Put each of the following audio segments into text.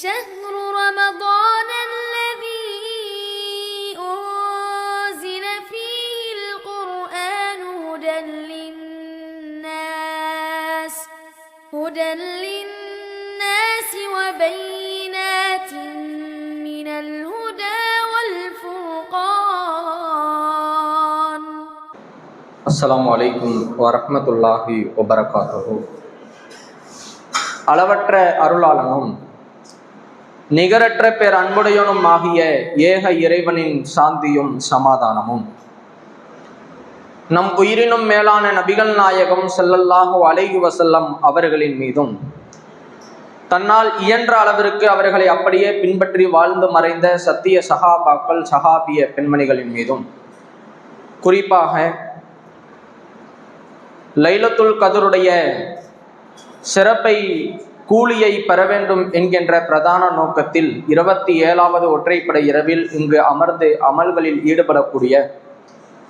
شهر رمضان الذي أنزل فيه القرآن هدى للناس وبينات من الهدى والفرقان. السلام عليكم ورحمة الله وبركاته. அளவற்ற அருளாளனும் நிகரற்ற பேர் அன்புடையனும் ஆகிய ஏக இறைவனின் சாந்தியும் சமாதானமும் நம் உயிரினும் மேலான நபிகள் நாயகம் ஸல்லல்லாஹு அலைஹி வஸல்லம் அவர்களின் மீதும் தன்னால் இயன்ற அளவிற்கு அவர்களை அப்படியே பின்பற்றி வாழ்ந்து மறைந்த சத்திய சஹாபாக்கள் சஹாபிய பெண்மணிகளின் மீதும், குறிப்பாக லைலத்துல் கத்ருடைய சிறப்பை கூலியை பெற வேண்டும் என்கின்ற பிரதான நோக்கத்தில் 27வது ஒற்றைப்படை இரவில் இங்கு அமர்ந்து அமல்களில் ஈடுபடக்கூடிய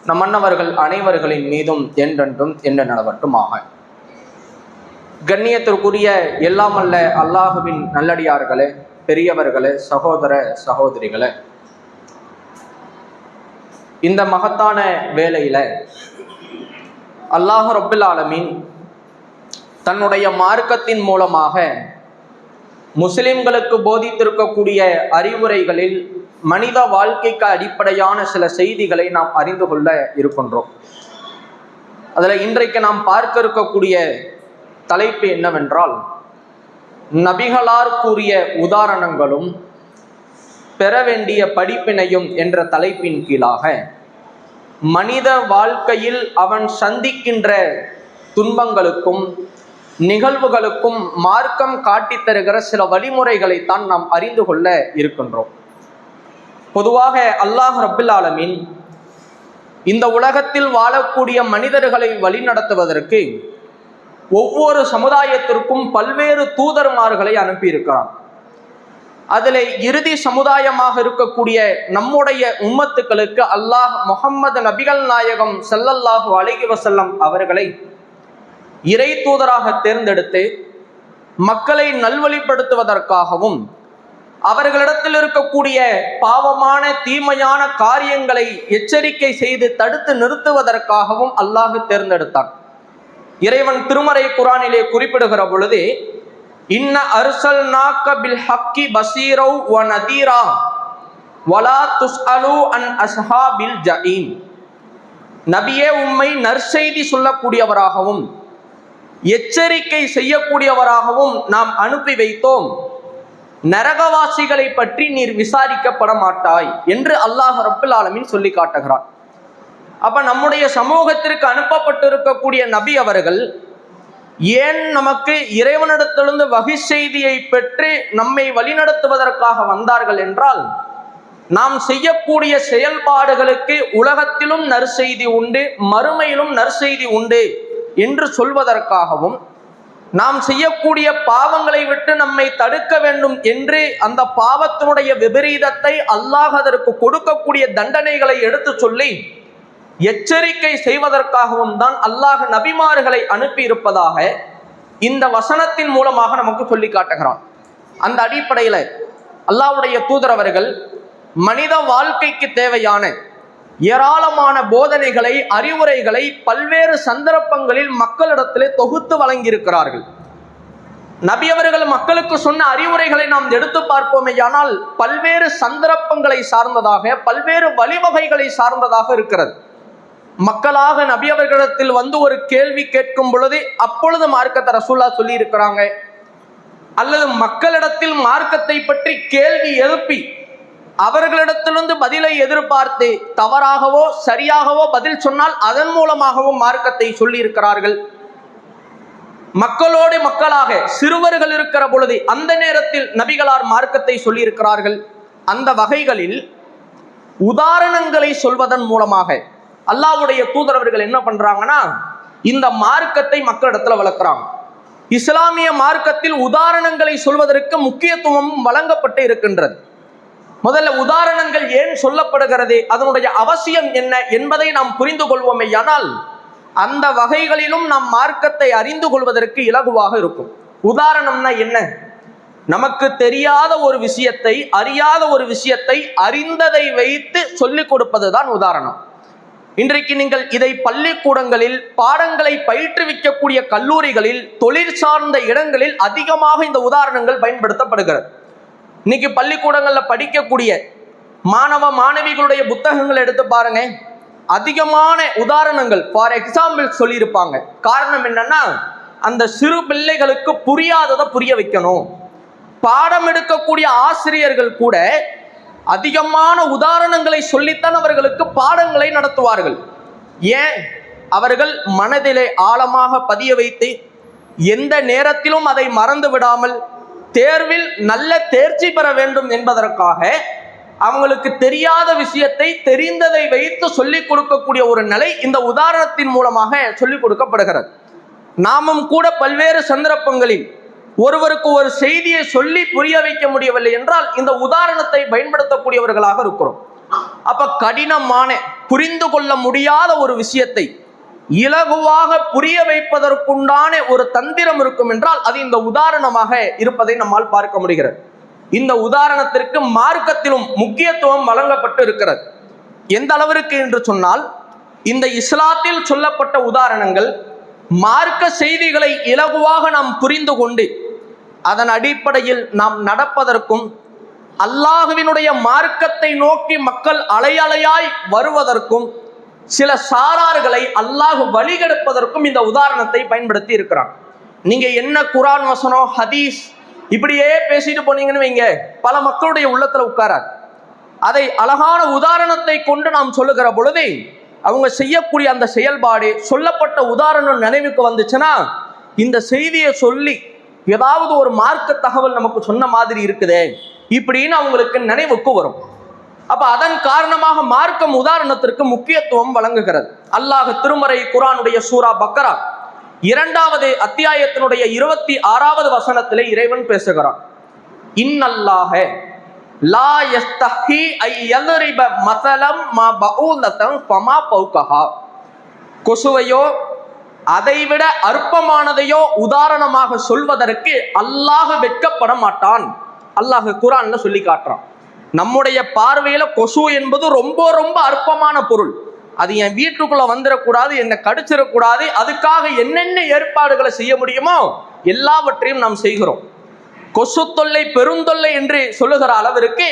நம்மன்னவர்கள் அனைவர்களின் மீதும் என்றென்றும் என்ன நடவட்டுமாக. கண்ணியத்திற்குரிய எல்லாமல்ல அல்லாஹுவின் நல்லடியார்களே, பெரியவர்களே, சகோதர சகோதரிகளே, இந்த மகத்தான வேளையில அல்லாஹ் ரப்புல் ஆலமீன் தன்னுடைய மார்க்கத்தின் மூலமாக முஸ்லிம்களுக்கு போதித்திருக்கக்கூடிய அறிவுரைகளில் மனித வாழ்க்கைக்கு அடிப்படையான சில செய்திகளை நாம் அறிந்து கொள்ள இருக்கின்றோம். அதில் இன்றைக்கு நாம் பார்க்க இருக்கக்கூடிய தலைப்பு என்னவென்றால், நபிகளார் கூறிய உதாரணங்களும் பெற வேண்டிய படிப்பினையும் என்ற தலைப்பின் கீழாக மனித வாழ்க்கையில் அவன் சந்திக்கின்ற துன்பங்களுக்கும் நிகழ்வுகளுக்கும் மார்க்கம் காட்டித் தருகிற சில வழிமுறைகளைத்தான் நாம் அறிந்து கொள்ள இருக்கின்றோம். பொதுவாக அல்லாஹ் ரப்புல் ஆலமீன் இந்த உலகத்தில் வாழக்கூடிய மனிதர்களை வழிநடத்துவதற்கு ஒவ்வொரு சமுதாயத்திற்கும் பல்வேறு தூதர்மார்களை அனுப்பியிருக்கிறான். அதில் இறுதி சமுதாயமாக இருக்கக்கூடிய நம்முடைய உம்மத்துக்களுக்கு அல்லாஹ் முஹம்மது நபிகள் நாயகம் ஸல்லல்லாஹு அலைஹி வஸல்லம் அவர்களை இறை தூதராக தேர்ந்தெடுத்து மக்களை நல்வழிப்படுத்துவதற்காகவும் அவர்களிடத்தில் இருக்கக்கூடிய பாவமான தீமையான காரியங்களை எச்சரிக்கை செய்து தடுத்து நிறுத்துவதற்காகவும் அல்லாஹ் தேர்ந்தெடுத்தான். இறைவன் திருமறை குர்ஆனிலே குறிப்பிடுகிற பொழுது, இன்ன அர்சல்நாக பில் ஹக்கி பஸீரௌ வ நதீரா வலா துஸ்அலு அன் அஸ்ஹாபில் ஜஹீம். நபியே, உம்மை நற்செய்தி சொல்லக்கூடியவராகவும் எச்சரிக்கை செய்யக்கூடியவராகவும் நாம் அனுப்பி வைத்தோம். நரகவாசிகளை பற்றி நீர் விசாரிக்கப்பட மாட்டாய் என்று அல்லாஹ் ரப்புல் ஆலமீன் சொல்லி காட்டுகிறார். அப்ப நம்முடைய சமூகத்திற்கு அனுப்பப்பட்டிருக்கக்கூடிய நபி அவர்கள் ஏன் நமக்கு இறைவனிடத்திலிருந்து வகை செய்தியை பெற்று நம்மை வழிநடத்துவதற்காக வந்தார்கள் என்றால், நாம் செய்யக்கூடிய செயல்பாடுகளுக்கு உலகத்திலும் நற்செய்தி உண்டு, மறுமையிலும் நற்செய்தி உண்டு என்று சொல்வதற்காகவும், நாம் செய்யக்கூடிய பாவங்களை விட்டு நம்மை தடுக்க வேண்டும் என்று அந்த பாவத்தினுடைய விபரீதத்தை அல்லாஹ் அதற்கு கொடுக்கக்கூடிய தண்டனைகளை எடுத்து சொல்லி எச்சரிக்கை செய்வதற்காகவும் தான் அல்லாஹ் நபிமார்களை அனுப்பி இருப்பதாக இந்த வசனத்தின் மூலமாக நமக்கு சொல்லி காட்டுகிறான். அந்த அடிப்படையில் அல்லாஹ்வுடைய தூதர் அவர்கள் மனித வாழ்க்கைக்கு தேவையான ஏராளமான போதனைகளை அறிவுரைகளை பல்வேறு சந்தர்ப்பங்களில் மக்களிடத்திலே தொகுத்து வழங்கியிருக்கிறார்கள். நபி அவர்கள் மக்களுக்கு சொன்ன அறிவுரைகளை நாம் எடுத்து பார்ப்போமேயானால் பல்வேறு சந்தர்ப்பங்களை சார்ந்ததாக, பல்வேறு வழிவகைகளை சார்ந்ததாக இருக்கிறது. மக்களாக நபி அவர்களிடத்தில் வந்து ஒரு கேள்வி கேட்கும் பொழுது அப்பொழுது மார்க்கத்தை ரசூலுல்லாஹ் சொல்லி இருக்கிறாங்க, அல்லது மக்களிடத்தில் மார்க்கத்தை பற்றி கேள்வி எழுப்பி அவர்களிடத்திலிருந்து பதிலை எதிர்பார்த்து தவறாகவோ சரியாகவோ பதில் சொன்னால் அதன் மூலமாகவும் மார்க்கத்தை சொல்லி இருக்கிறார்கள். மக்களோடு மக்களாக சிறுவர்கள் இருக்கிற பொழுது அந்த நேரத்தில் நபிகளார் மார்க்கத்தை சொல்லி இருக்கிறார்கள். அந்த வகைகளில் உதாரணங்களை சொல்வதன் மூலமாக அல்லாஹ்வுடைய தூதரவர்கள் என்ன பண்றாங்கன்னா, இந்த மார்க்கத்தை மக்களிடத்துல வளர்க்குறாங்க. இஸ்லாமிய மார்க்கத்தில் உதாரணங்களை சொல்வதற்கு முக்கியத்துவம் வழங்கப்பட்டு இருக்கின்றது. முதல்ல உதாரணங்கள் ஏன் சொல்லப்படுகிறது, அதனுடைய அவசியம் என்ன என்பதை நாம் புரிந்து கொள்வோமேயானால் அந்த வகைகளிலும் நாம் மார்க்கத்தை அறிந்து கொள்வதற்கு இலகுவாக இருக்கும். உதாரணம்னா என்ன? நமக்கு தெரியாத ஒரு விஷயத்தை, அறியாத ஒரு விஷயத்தை அறிந்ததை வைத்து சொல்லிக் கொடுப்பதுதான் உதாரணம். இன்றைக்கு நீங்கள் இதை பள்ளிக்கூடங்களில் பாடங்களை பயிற்றுவிக்கக்கூடிய கல்லூரிகளில் தொழில் சார்ந்த இடங்களில் அதிகமாக இந்த உதாரணங்கள் பயன்படுத்தப்படுகிறது. இன்னைக்கு பள்ளிக்கூடங்களில் படிக்கக்கூடிய மாணவ மாணவிகளுடைய புத்தகங்களை எடுத்து பாருங்க, அதிகமான உதாரணங்கள் ஃபார் எக்ஸாம்பிள் சொல்லியிருப்பாங்க. காரணம் என்னன்னா, அந்த சிறு பிள்ளைகளுக்கு புரியாததை புரிய வைக்கணும். பாடம் எடுக்கக்கூடிய ஆசிரியர்கள் கூட அதிகமான உதாரணங்களை சொல்லித்தான் அவர்களுக்கு பாடங்களை நடத்துவார்கள். ஏன்? அவர்கள் மனதிலே ஆழமாக பதிய வைத்து எந்த நேரத்திலும் அதை மறந்து விடாமல் தேர்வில் நல்ல தேர்ச்சி பெற வேண்டும் என்பதற்காக அவங்களுக்கு தெரியாத விஷயத்தை தெரிந்ததை வைத்து சொல்லிக் கொடுக்கக்கூடிய ஒரு நிலை இந்த உதாரணத்தின் மூலமாக சொல்லிக் கொடுக்கப்படுகிறது. நாமும் கூட பல்வேறு சந்தர்ப்பங்களில் ஒருவருக்கு ஒரு செய்தியை சொல்லி புரிய வைக்க முடியவில்லை என்றால் இந்த உதாரணத்தை பயன்படுத்தக்கூடியவர்களாக இருக்கிறோம். அப்ப கடினமான புரிந்து கொள்ள முடியாத ஒரு விஷயத்தை இலகுவாக புரிய வைப்பதற்குண்டான ஒரு தந்திரம் இருக்கும் என்றால் அது இந்த உதாரணமாக இருப்பதை நம்மால் பார்க்க முடிகிறது. இந்த உதாரணத்திற்கு மார்க்கத்திலும் முக்கியத்துவம் வழங்கப்பட்டு இருக்கிறது. எந்த அளவிற்கு என்று சொன்னால், இந்த இஸ்லாத்தில் சொல்லப்பட்ட உதாரணங்கள் மார்க்க செய்திகளை இலகுவாக நாம் புரிந்து கொண்டு அதன் அடிப்படையில் நாம் நடப்பதற்கும் அல்லாஹுவினுடைய மார்க்கத்தை நோக்கி மக்கள் அலையலையாய் வருவதற்கும் சில சாரார்களை அல்லாஹ் வழிகெடுப்பதற்கும் இந்த உதாரணத்தை பயன்படுத்தி இருக்கிறான். நீங்க என்ன குரான் வசனம் ஹதீஸ் இப்படியே பேசிட்டு போனீங்கன்னு வைங்க, பல மக்களுடைய உள்ளத்துல உட்காராது. அதை அழகான உதாரணத்தை கொண்டு நாம் சொல்லுகிற பொழுது அவங்க செய்யக்கூடிய அந்த செயல்பாடு சொல்லப்பட்ட உதாரணம் நினைவுக்கு வந்துச்சுன்னா, இந்த செய்தியை சொல்லி ஏதாவது ஒரு மார்க்க தகவல் நமக்கு சொன்ன மாதிரி இருக்குதே இப்படின்னு அவங்களுக்கு நினைவுக்கு வரும். அப்ப அதன் காரணமாக மார்க்கம் உதாரணத்திற்கு முக்கியத்துவம் வழங்குகிறது. அல்லாஹ் திருமறை குர்ஆனுடைய சூரா பக்கரா 2வது அத்தியாயத்தினுடைய 26வது வசனத்திலே இறைவன் பேசுகிறான். இன்னல்லாஹ லா யஸ்தஹி ஐ யத்ரிப மஸலம் மா பஊலதன் ஃபமா ஃபௌகஹா. கொசுவையோ அதைவிட அற்பமானதையோ உதாரணமாக சொல்வதற்கு அல்லாஹ் வெட்கப்பட மாட்டான். அல்லாஹ் குர்ஆன்ல சொல்லி காட்டுறான். நம்முடைய பார்வையில கொசு என்பது ரொம்ப ரொம்ப அற்பமான பொருள். அது என் வீட்டுக்குள்ள வந்துடக்கூடாது, என்னை கடிச்சிடக்கூடாது, அதுக்காக என்னென்ன ஏற்பாடுகளை செய்ய முடியுமோ எல்லாவற்றையும் நாம் செய்கிறோம். கொசு தொல்லை பெருந்தொல்லை என்று சொல்லுகிற அளவிற்கு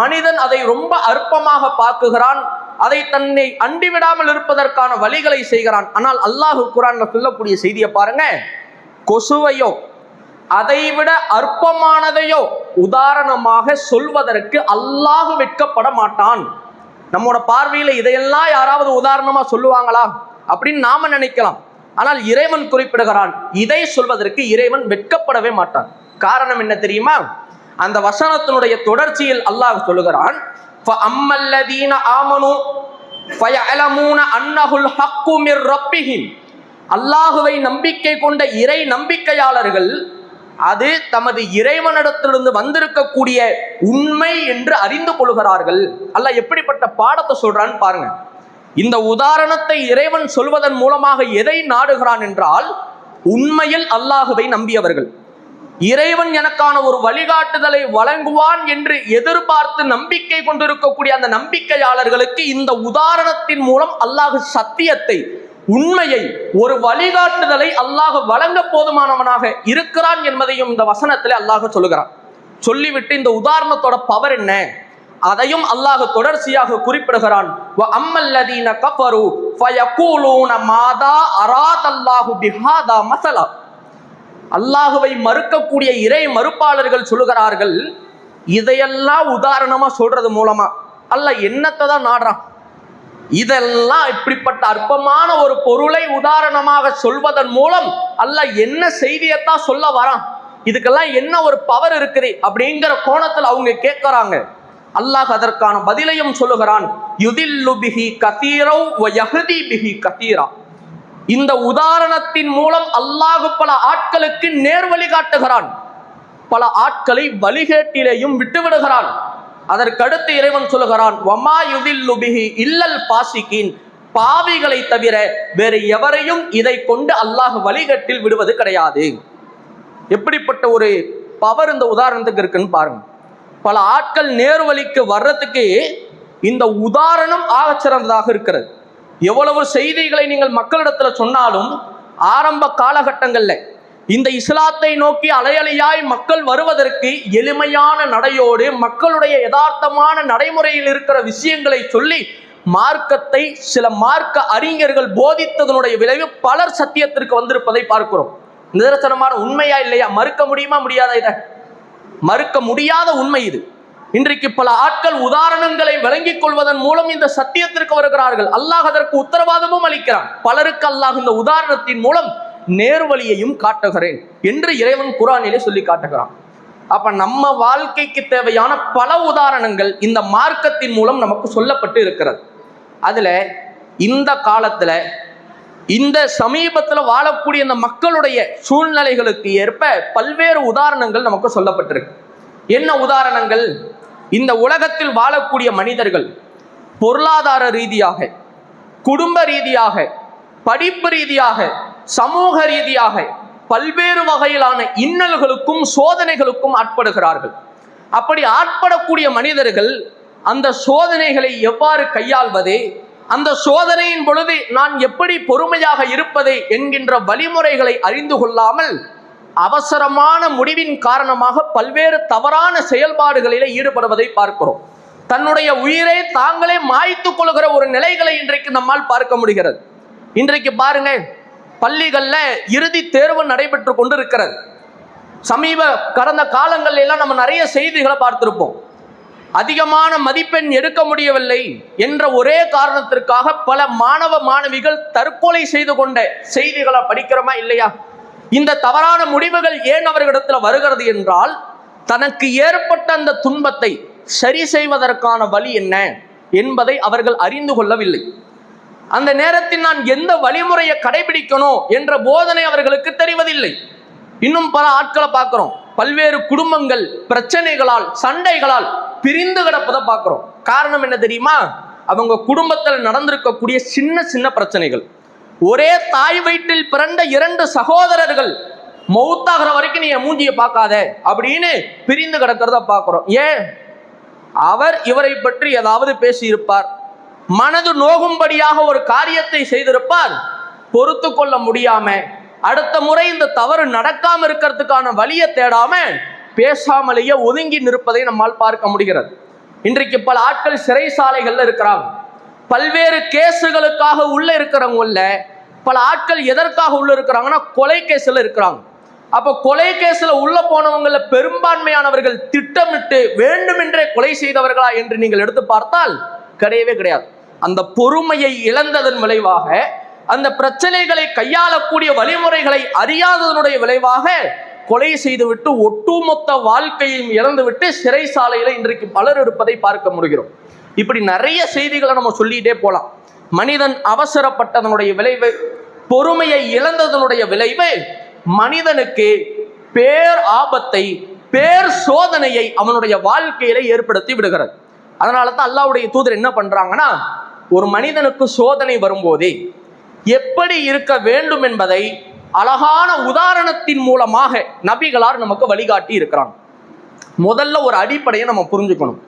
மனிதன் அதை ரொம்ப அற்பமாக பார்க்குகிறான். அதை தன்னை அண்டிவிடாமல் இருப்பதற்கான வழிகளை செய்கிறான். ஆனால் அல்லாஹ் குர்ஆன்ல சொல்லக்கூடிய செய்தியை பாருங்க, கொசுவையோ அதைவிட அற்பமானதையோ உதாரணமாக சொல்வதற்கு அல்லாஹ் வெட்கப்பட மாட்டான். நம்மோட பார்வையில இதையெல்லாம் யாராவது உதாரணமா சொல்லுவாங்களா அப்படின்னு நாம நினைக்கலாம். ஆனால் இறைவன் குறிப்பிடுகிறான், இதை சொல்வதற்கு இறைவன் வெட்கப்படவே மாட்டான். காரணம் என்ன தெரியுமா? அந்த வசனத்தினுடைய தொடர்ச்சியில் அல்லாஹ் சொல்லுகிறான், ஃபஅம்மல்லதீன ஆமனு ஃபயஅலமூன அன்னஹுல் ஹக்கு மிர் ரப்பிஹிம். அல்லாஹுவை நம்பிக்கை கொண்ட இறை நம்பிக்கையாளர்கள் அது தமது இறைவனிடத்திலிருந்து வந்திருக்கக்கூடிய உண்மை என்று அறிந்து கொள்கிறார்கள். அல்லாஹ் எப்படிப்பட்ட பாடத்தை சொல்றான்னு பாருங்க. இந்த உதாரணத்தை இறைவன் சொல்வதன் மூலமாக எதை நாடுகிறான் என்றால், உண்மையில் அல்லாஹுவை நம்பியவர்கள், இறைவன் எனக்கான ஒரு வழிகாட்டுதலை வழங்குவான் என்று எதிர்பார்த்து நம்பிக்கை கொண்டிருக்கக்கூடிய அந்த நம்பிக்கையாளர்களுக்கு இந்த உதாரணத்தின் மூலம் அல்லாஹ் சத்தியத்தை, உண்மையை, ஒரு வழிகாட்டுதலை அல்லாஹ் வழங்க போதுமானவனாக இருக்கிறான் என்பதையும் இந்த வசனத்திலே அல்லாஹ் சொல்லுகிறான். சொல்லிவிட்டு இந்த உதாரணத்தோட பவர் என்ன அதையும் அல்லாஹ் தொடர்ச்சியாக குறிப்பிடுகிறான். வஅம்மல்லதீன கஃபரு ஃபயகூலூன மாதா அராதல்லாஹு பிஹாதா மஸலா. அல்லாஹுவை மறுக்கக்கூடிய இறை மறுப்பாளர்கள் சொல்லுகிறார்கள், இதையெல்லாம் உதாரணமா சொல்றது மூலமா அல்லாஹ் என்னத்தை தான் நாடுறான்? இதெல்லாம் இப்படிப்பட்ட அற்பமான ஒரு பொருளை உதாரணமாக சொல்வதன் மூலம் அல்லாஹ் என்ன செய்தியத்தான் சொல்ல வரான்? இதுக்கெல்லாம் என்ன ஒரு பவர் இருக்குது அப்படிங்கிற கோணத்தில் அவங்க கேட்கிறாங்க. அல்லாஹ் அதற்கான பதிலையும் சொல்லுகிறான். யுதில்லு பிஹி கதீரா வ யஹ்தி பிஹி கதீரா. இந்த உதாரணத்தின் மூலம் அல்லாஹ் பல ஆட்களுக்கு நேர்வழி காட்டுகிறான், பல ஆட்களை வழிகேட்டிலேயும் விட்டுவிடுகிறான். அதற்கடுத்து இறைவன் சொல்லுகிறான், வமா யுதில்லு பிஹி இல்லல் பாசிகீன். பாவிகளை தவிர வேறு எவரையும் இதை கொண்டு அல்லாஹ் வழிகேட்டில் விடுவது கிடையாது. எப்படிப்பட்ட ஒரு பவர் இந்த உதாரணத்துக்கு இருக்குன்னு பாருங்க. பல ஆட்கள் நேர்வழிக்கு வர்றதுக்கு இந்த உதாரணம் ஆகச்சிறந்ததாக இருக்கிறது. எவ்வளவு செய்திகளை நீங்கள் மக்களிடத்துல சொன்னாலும் ஆரம்ப காலகட்டங்கள்ல இந்த இஸ்லாத்தை நோக்கி அலையலையாய் மக்கள் வருவதற்கு எளிமையான நடையோடு மக்களுடைய யதார்த்தமான நடைமுறையில் இருக்கிற விஷயங்களை சொல்லி மார்க்கத்தை சில மார்க்க அறிஞர்கள் போதித்ததனுடைய விளைவு பலர் சத்தியத்திற்கு வந்திருப்பதை பார்க்கிறோம். நிதர்சனமான உண்மையா இல்லையா? மறுக்க முடியுமா? முடியாத? இதை மறுக்க முடியாத உண்மை இது. இன்றைக்கு பல ஆட்கள் உதாரணங்களை விளங்கிக் கொள்வதன் மூலம் இந்த சத்தியத்திற்கு வருகிறார்கள். அல்லாஹ் அதற்கு உத்தரவாதமும் அளிக்கிறான். பலருக்கு அல்லாஹ் இந்த உதாரணத்தின் மூலம் நேர்வழியையும் காட்டுகிறேன் என்று இறைவன் குர்ஆனிலே சொல்லி காட்டுகிறான். அப்ப நம்ம வாழ்க்கைக்கு தேவையான பல உதாரணங்கள் இந்த மார்க்கத்தின் மூலம் நமக்கு சொல்லப்பட்டு இருக்கிறது. அதுல இந்த காலத்துல இந்த சமீபத்தில் வாழக்கூடிய இந்த மக்களுடைய சூழ்நிலைகளுக்கு ஏற்ப பல்வேறு உதாரணங்கள் நமக்கு சொல்லப்பட்டிருக்கு. என்ன உதாரணங்கள்? இந்த உலகத்தில் வாழக்கூடிய மனிதர்கள் பொருளாதார ரீதியாக, குடும்ப ரீதியாக, படிப்பு ரீதியாக, சமூக ரீதியாக பல்வேறு வகையிலான இன்னல்களுக்கும் சோதனைகளுக்கும் ஆட்படுகிறார்கள். அப்படி ஆட்படக்கூடிய மனிதர்கள் அந்த சோதனைகளை எவ்வாறு கையாள்வது, அந்த சோதனையின் பொழுது நான் எப்படி பொறுமையாக இருப்பது என்கின்ற வழிமுறைகளை அறிந்து கொள்ளாமல் அவசரமான முடிவின் காரணமாக பல்வேறு தவறான செயல்பாடுகளிலே ஈடுபடுவதை பார்க்கிறோம். தன்னுடைய உயிரை தாங்களே மாய்த்து கொள்கிற ஒரு நிலைகளை இன்றைக்கு நம்மால் பார்க்க முடிகிறது. இன்றைக்கு பாருங்க, பள்ளிகள்ல இறுதி தேர்வு நடைபெற்று கொண்டிருக்கிறது. கடந்த காலங்கள் எல்லாம் நம்ம நிறைய செய்திகளை பார்த்திருப்போம். அதிகமான மதிப்பெண் எடுக்க முடியவில்லை என்ற ஒரே காரணத்திற்காக பல மாணவ மாணவிகள் தற்கொலை செய்து கொண்ட செய்திகளை படிக்கிறோமா இல்லையா? இந்த தவறான முடிவுகள் ஏன் அவர்களிடத்துல வருகிறது என்றால், தனக்கு ஏற்பட்ட அந்த துன்பத்தை சரி செய்வதற்கான வழி என்ன என்பதை அவர்கள் அறிந்து கொள்ளவில்லை. அந்த நேரத்தில் நான் எந்த வழிமுறையை கடைபிடிக்கணும் என்ற போதனை அவர்களுக்கு தெரிவதில்லை. இன்னும் பல ஆட்களை பார்க்கிறோம், பல்வேறு குடும்பங்கள் பிரச்சனைகளால் சண்டைகளால் பிரிந்து கிடப்பதை பார்க்கிறோம். காரணம் என்ன தெரியுமா? அவங்க குடும்பத்தில் நடந்திருக்கக்கூடிய சின்ன சின்ன பிரச்சனைகள். ஒரே தாய் வயிற்றில் பிறந்த 2 சகோதரர்கள் மௌத்தாகிற வரைக்கும் நீ என் மூஞ்சியை பார்க்காத அப்படின்னு பிரிந்து கிடக்கிறத பார்க்கிறோம். ஏன்? அவர் இவரை பற்றி ஏதாவது பேசி இருப்பார், மனது நோகும்படியாக ஒரு காரியத்தை செய்திருப்பார், பொறுத்து கொள்ள முடியாம அடுத்த முறை இந்த தவறு நடக்காம இருக்கிறதுக்கான வழியை தேடாம பேசாமலேயே ஒதுங்கி நிற்பதை நம்மால் பார்க்க முடிகிறது. இன்றைக்கு பல ஆட்கள் சிறைசாலைகள்ல இருக்கிறாங்க. பல்வேறு கேஸுகளுக்காக உள்ள இருக்கிறவங்கள பல ஆட்கள் எதற்காக உள்ள இருக்கிறாங்கன்னா கொலை கேஸ்ல இருக்கிறாங்க. அப்ப கொலை கேஸ்ல உள்ள போனவங்கள பெரும்பான்மையானவர்கள் திட்டமிட்டு வேண்டுமென்றே கொலை செய்தவர்களா என்று நீங்கள் எடுத்து பார்த்தால் கிடையவே கிடையாது. அந்த பொறுமையை இழந்ததன் விளைவாக, அந்த பிரச்சனைகளை கையாளக்கூடிய வழிமுறைகளை அறியாததனுடைய விளைவாக கொலை செய்துவிட்டு ஒட்டுமொத்த வாழ்க்கையையும் இழந்துவிட்டு சிறைசாலையில இன்றைக்கு பலர் இருப்பதை பார்க்க முடிகிறோம். இப்படி நிறைய செய்திகளை நம்ம சொல்லிட்டே போலாம். மனிதன் அவசரப்பட்டதனுடைய விளைவு, பொறுமையை இழந்ததனுடைய விளைவு மனிதனுக்கு பேர் ஆபத்தை, பேர் சோதனையை அவனுடைய வாழ்க்கையில ஏற்படுத்தி விடுகிறது. அதனால தான் அல்லாஹ்வுடைய தூதர் என்ன பண்றாங்கன்னா, ஒரு மனிதனுக்கு சோதனை வரும்போதே எப்படி இருக்க வேண்டும் என்பதை அழகான உதாரணத்தின் மூலமாக நபிகளார் நமக்கு வழிகாட்டி இருக்கிறாங்க. முதல்ல ஒரு அடிப்படையை நம்ம புரிஞ்சுக்கணும்.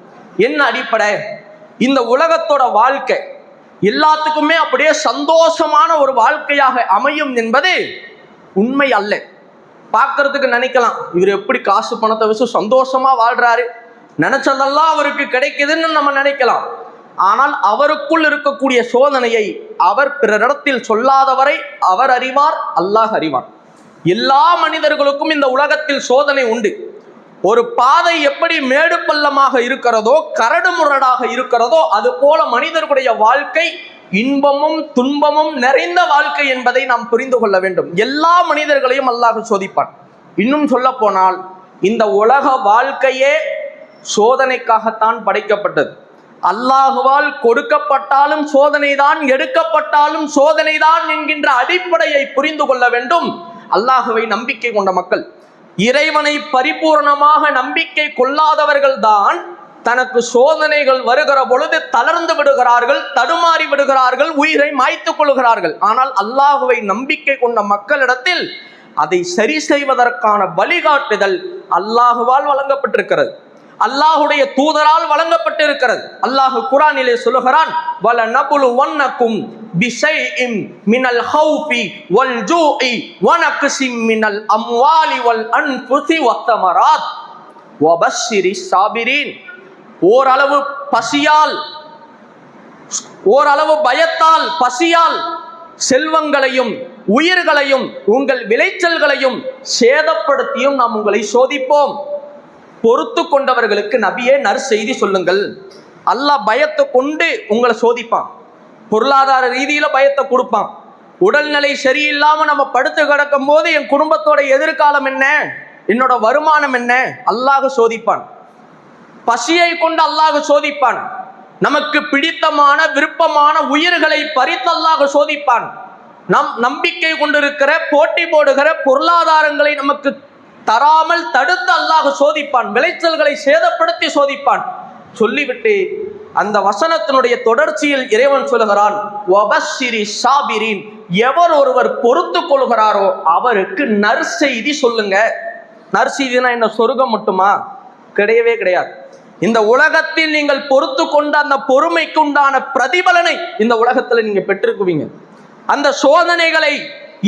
என்ன அடிப்படை? இந்த உலகத்தோட வாழ்க்கை எல்லாத்துக்குமே அப்படியே சந்தோஷமான ஒரு வாழ்க்கையாக அமையும் என்பது உண்மை அல்ல. பார்க்கறதுக்கு நினைக்கலாம், இவர் எப்படி காசு பணத்தை வச்சு சந்தோஷமா வாழ்றாரு, நினைச்சதெல்லாம் அவருக்கு கிடைக்குதுன்னு நம்ம நினைக்கலாம். ஆனால் அவருக்குள் இருக்கக்கூடிய சோதனையை அவர் பிறரிடத்தில் சொல்லாதவரை அவர் அறிவார், அல்லாஹ் அறிவார். எல்லா மனிதர்களுக்கும் இந்த உலகத்தில் சோதனை உண்டு. ஒரு பாதை எப்படி மேடு பள்ளமாக இருக்கிறதோ, கரடு முரடாக இருக்கிறதோ, அது போல மனிதர்களுடைய வாழ்க்கை இன்பமும் துன்பமும் நிறைந்த வாழ்க்கை என்பதை நாம் புரிந்து கொள்ள வேண்டும். எல்லா மனிதர்களையும் அல்லாஹ் சோதிப்பான். இன்னும் சொல்ல போனால் இந்த உலக வாழ்க்கையே சோதனைக்காகத்தான் படைக்கப்பட்டது. அல்லாஹுவால் கொடுக்கப்பட்டாலும் சோதனைதான், எடுக்கப்பட்டாலும் சோதனைதான் என்கின்ற அடிப்படையை புரிந்து கொள்ள வேண்டும். அல்லாஹுவை நம்பிக்கை கொண்ட மக்கள், இறைவனை பரிபூர்ணமாக நம்பிக்கை கொள்ளாதவர்கள் தான் தனக்கு சோதனைகள் வருகிற பொழுது தளர்ந்து விடுகிறார்கள், தடுமாறி விடுகிறார்கள், உயிரை மாய்த்துக் கொள்கிறார்கள். ஆனால் அல்லாஹுவை நம்பிக்கை கொண்ட மக்களிடத்தில் அதை சரி செய்வதற்கான வழிகாட்டுதல் அல்லாஹுவால் வழங்கப்பட்டிருக்கிறது, அல்லாஹுடைய தூதரால் வழங்கப்பட்டிருக்கிறது. அல்லாஹ் குர்ஆனிலே சொல்லுகிறான், வல நபுலுவன்னக்கும் பிஷைஇன் மினல் ஹௌஃபி வல் ஜூஇ வனக்ஸிம் மினல் அம்வாலி வல் அன்ஃபுஸி வத்தமராத் வபஷ்ஷிரிஸ் சாபிரீன். ஓரளவு பசியால், ஓரளவு பயத்தால், பசியால் செல்வங்களையும் உயிர்களையும் உங்கள் விளைச்சல்களையும் சேதப்படுத்தியும் நாம் உங்களை சோதிப்போம். பொறுத்து கொண்டவர்களுக்கு நபியே நற்செய்தி சொல்லுங்கள். அல்லாஹ் பயத்தை கொண்டு உங்களை சோதிப்பான், பொருளாதார ரீதியில பயத்தை கொடுப்பான். உடல்நிலை சரியில்லாம நம்ம படுத்து கிடக்கும் போது என் குடும்பத்தோட எதிர்காலம் என்ன, என்னோட வருமானம் என்ன, அல்லாஹ் சோதிப்பான். பசியை கொண்டு அல்லாஹ் சோதிப்பான். நமக்கு பிடித்தமான விருப்பமான உயிர்களை பறித்து அல்லாஹ் சோதிப்பான். நம் நம்பிக்கை கொண்டிருக்கிற போட்டி போடுகிற பொருளாதாரங்களை நமக்கு தராமல் தடுத்து அல்லாஹ் சோதிப்பான். விளைச்சல்களை சேதப்படுத்தி சோதிப்பான். சொல்லிவிட்டு அந்த வசனத்தினுடைய தொடர்ச்சியில் இறைவன் சொல்லுகிறான், வபஷ்ஷிரி சாபிரீன். எவர் ஒருவர் பொறுத்து கொள்கிறாரோ அவருக்கு நற்செய்தி சொல்லுங்க. நற்செய்தினா என்ன, சொர்க்கம் மட்டுமா? கிடையவே கிடையாது. இந்த உலகத்தில் நீங்கள் பொறுத்து கொண்ட அந்த பொறுமைக்கு உண்டான பிரதிபலனை இந்த உலகத்தில் நீங்க பெற்றிருக்குவீங்க. அந்த சோதனைகளை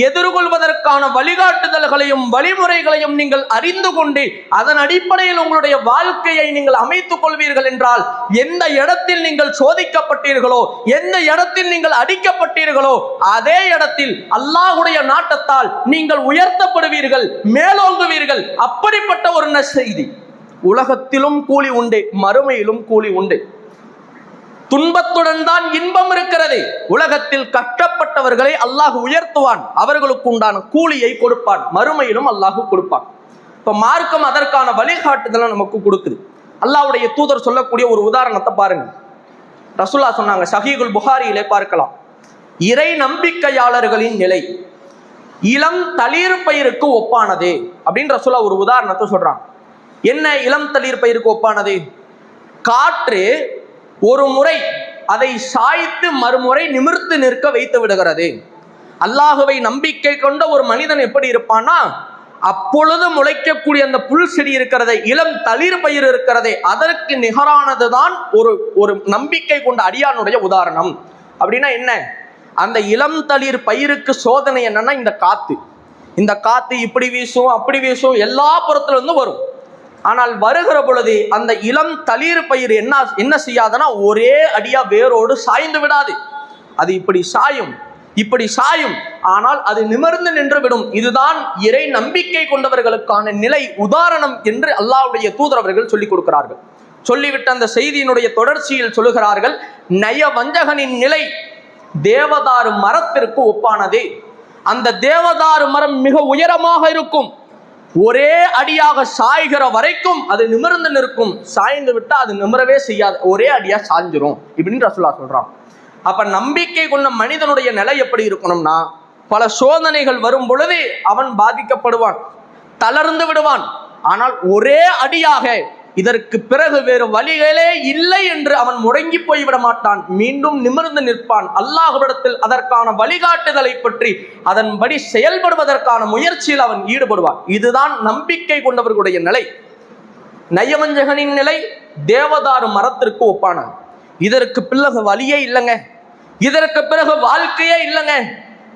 எதிர்கொள்வதற்கான வழிகாட்டுதல்களையும் வழிமுறைகளையும் நீங்கள் அறிந்து கொண்டு அதன் அடிப்படையில் உங்களுடைய வாழ்க்கையை நீங்கள் அமைத்துக் கொள்வீர்கள் என்றால், எந்த இடத்தில் நீங்கள் சோதிக்கப்பட்டீர்களோ, எந்த இடத்தில் நீங்கள் அடிக்கப்பட்டீர்களோ, அதே இடத்தில் அல்லாஹ்வுடைய நாட்டத்தால் நீங்கள் உயர்த்தப்படுவீர்கள், மேலோங்குவீர்கள். அப்படிப்பட்ட ஒரு நற்செய்தி. உலகத்திலும் கூலி உண்டு, மறுமையிலும் கூலி உண்டு. துன்பத்துடன் தான் இன்பம் இருக்கிறது. உலகத்தில் கஷ்டப்பட்டவர்களை அல்லாஹ் உயர்த்துவான், அவர்களுக்கு உண்டான கூலியை கொடுப்பான், மறுமையிலும் அல்லாஹ் கொடுப்பான். இப்ப மார்க்கம் அதற்கான வழிகாட்டுதலை நமக்கு கொடுக்குது. அல்லாஹ்வுடைய தூதர் சொல்லக்கூடிய ஒரு உதாரணத்தை பாருங்க. ரசூலுல்லாஹ் சொன்னாங்க, ஸஹீஹுல் புகாரியிலே பார்க்கலாம், இறை நம்பிக்கையாளர்களின் நிலை இளம் தளிர் பயிருக்கு ஒப்பானது அப்படின்னு ரசூலுல்லாஹ் ஒரு உதாரணத்தை சொல்றாங்க. என்ன இளம் தளிர் பயிருக்கு ஒப்பானது? காற்று ஒரு முறை அதை சாய்த்து மறுமுறை நிமிர்த்து நிற்க வைத்து விடுகிறது. அல்லாஹுவை நம்பிக்கை கொண்ட ஒரு மனிதன் எப்படி இருப்பான்னா, அப்பொழுது முளைக்கக்கூடிய அந்த புல் செடி இருக்கிறதே, இளம் தளிர் பயிர் இருக்கிறதே, அதற்கு நிகரானதுதான் ஒரு நம்பிக்கை கொண்ட அடியானுடைய உதாரணம். அப்படின்னா என்ன? அந்த இளம் தளிர் பயிருக்கு சோதனை என்னன்னா, இந்த காத்து. இந்த காத்து இப்படி வீசும் அப்படி வீசும், எல்லா புறத்துல இருந்து வரும். ஆனால் வருகிற பொழுது அந்த இளம் தளிர் பயிர் என்ன செய்யாதுன்னா, ஒரே அடியா வேரோடு சாய்ந்து விடாது. அது இப்படி சாயும் இப்படி சாயும், ஆனால் அது நிமிர்ந்து நின்று விடும். இதுதான் இறை நம்பிக்கை கொண்டவர்களுக்கான நிலை, உதாரணம் என்று அல்லாஹ்வுடைய தூதர் அவர்கள் சொல்லிக் கொடுக்கிறார்கள். சொல்லிவிட்டு அந்த செய்தியினுடைய தொடர்ச்சியில் சொல்லுகிறார்கள், நயவஞ்சகனின் நிலை தேவதாரு மரத்திற்கு ஒப்பானது. அந்த தேவதாரு மரம் மிக உயரமாக இருக்கும். ஒரே அடியாக சாய்கிற வரைக்கும் அது நிமிர்ந்து நிற்கும், சாய்ந்து விட்டா அது நிமிரவே செய்யாது, ஒரே அடியா சாய்ஞ்சிரும் இப்படின்னு ரசூலுல்லாஹ் சொல்றான். அப்ப நம்பிக்கை கொண்ட மனிதனுடைய நிலை எப்படி இருக்கணும்னா, பல சோதனைகள் வரும் பொழுது அவன் பாதிக்கப்படுவான், தளர்ந்து விடுவான். ஆனால் ஒரே அடியாக இதற்கு பிறகு வேறு வழிகளே இல்லை என்று அவன் முடங்கி போய்விட மாட்டான், மீண்டும் நிமிர்ந்து நிற்பான். அல்லாஹ்விடத்தில் அதற்கான வழிகாட்டுதலை பற்றி அதன்படி செயல்படுவதற்கான முயற்சியில் அவன் ஈடுபடுவான். இதுதான் நம்பிக்கை கொண்டவர்களுடைய நிலை. நயவஞ்சகனின் நிலை தேவதாரு மரத்திற்கு ஒப்பான. இதற்கு பிறகு வழியே இல்லைங்க, இதற்கு பிறகு வாழ்க்கையே இல்லைங்க,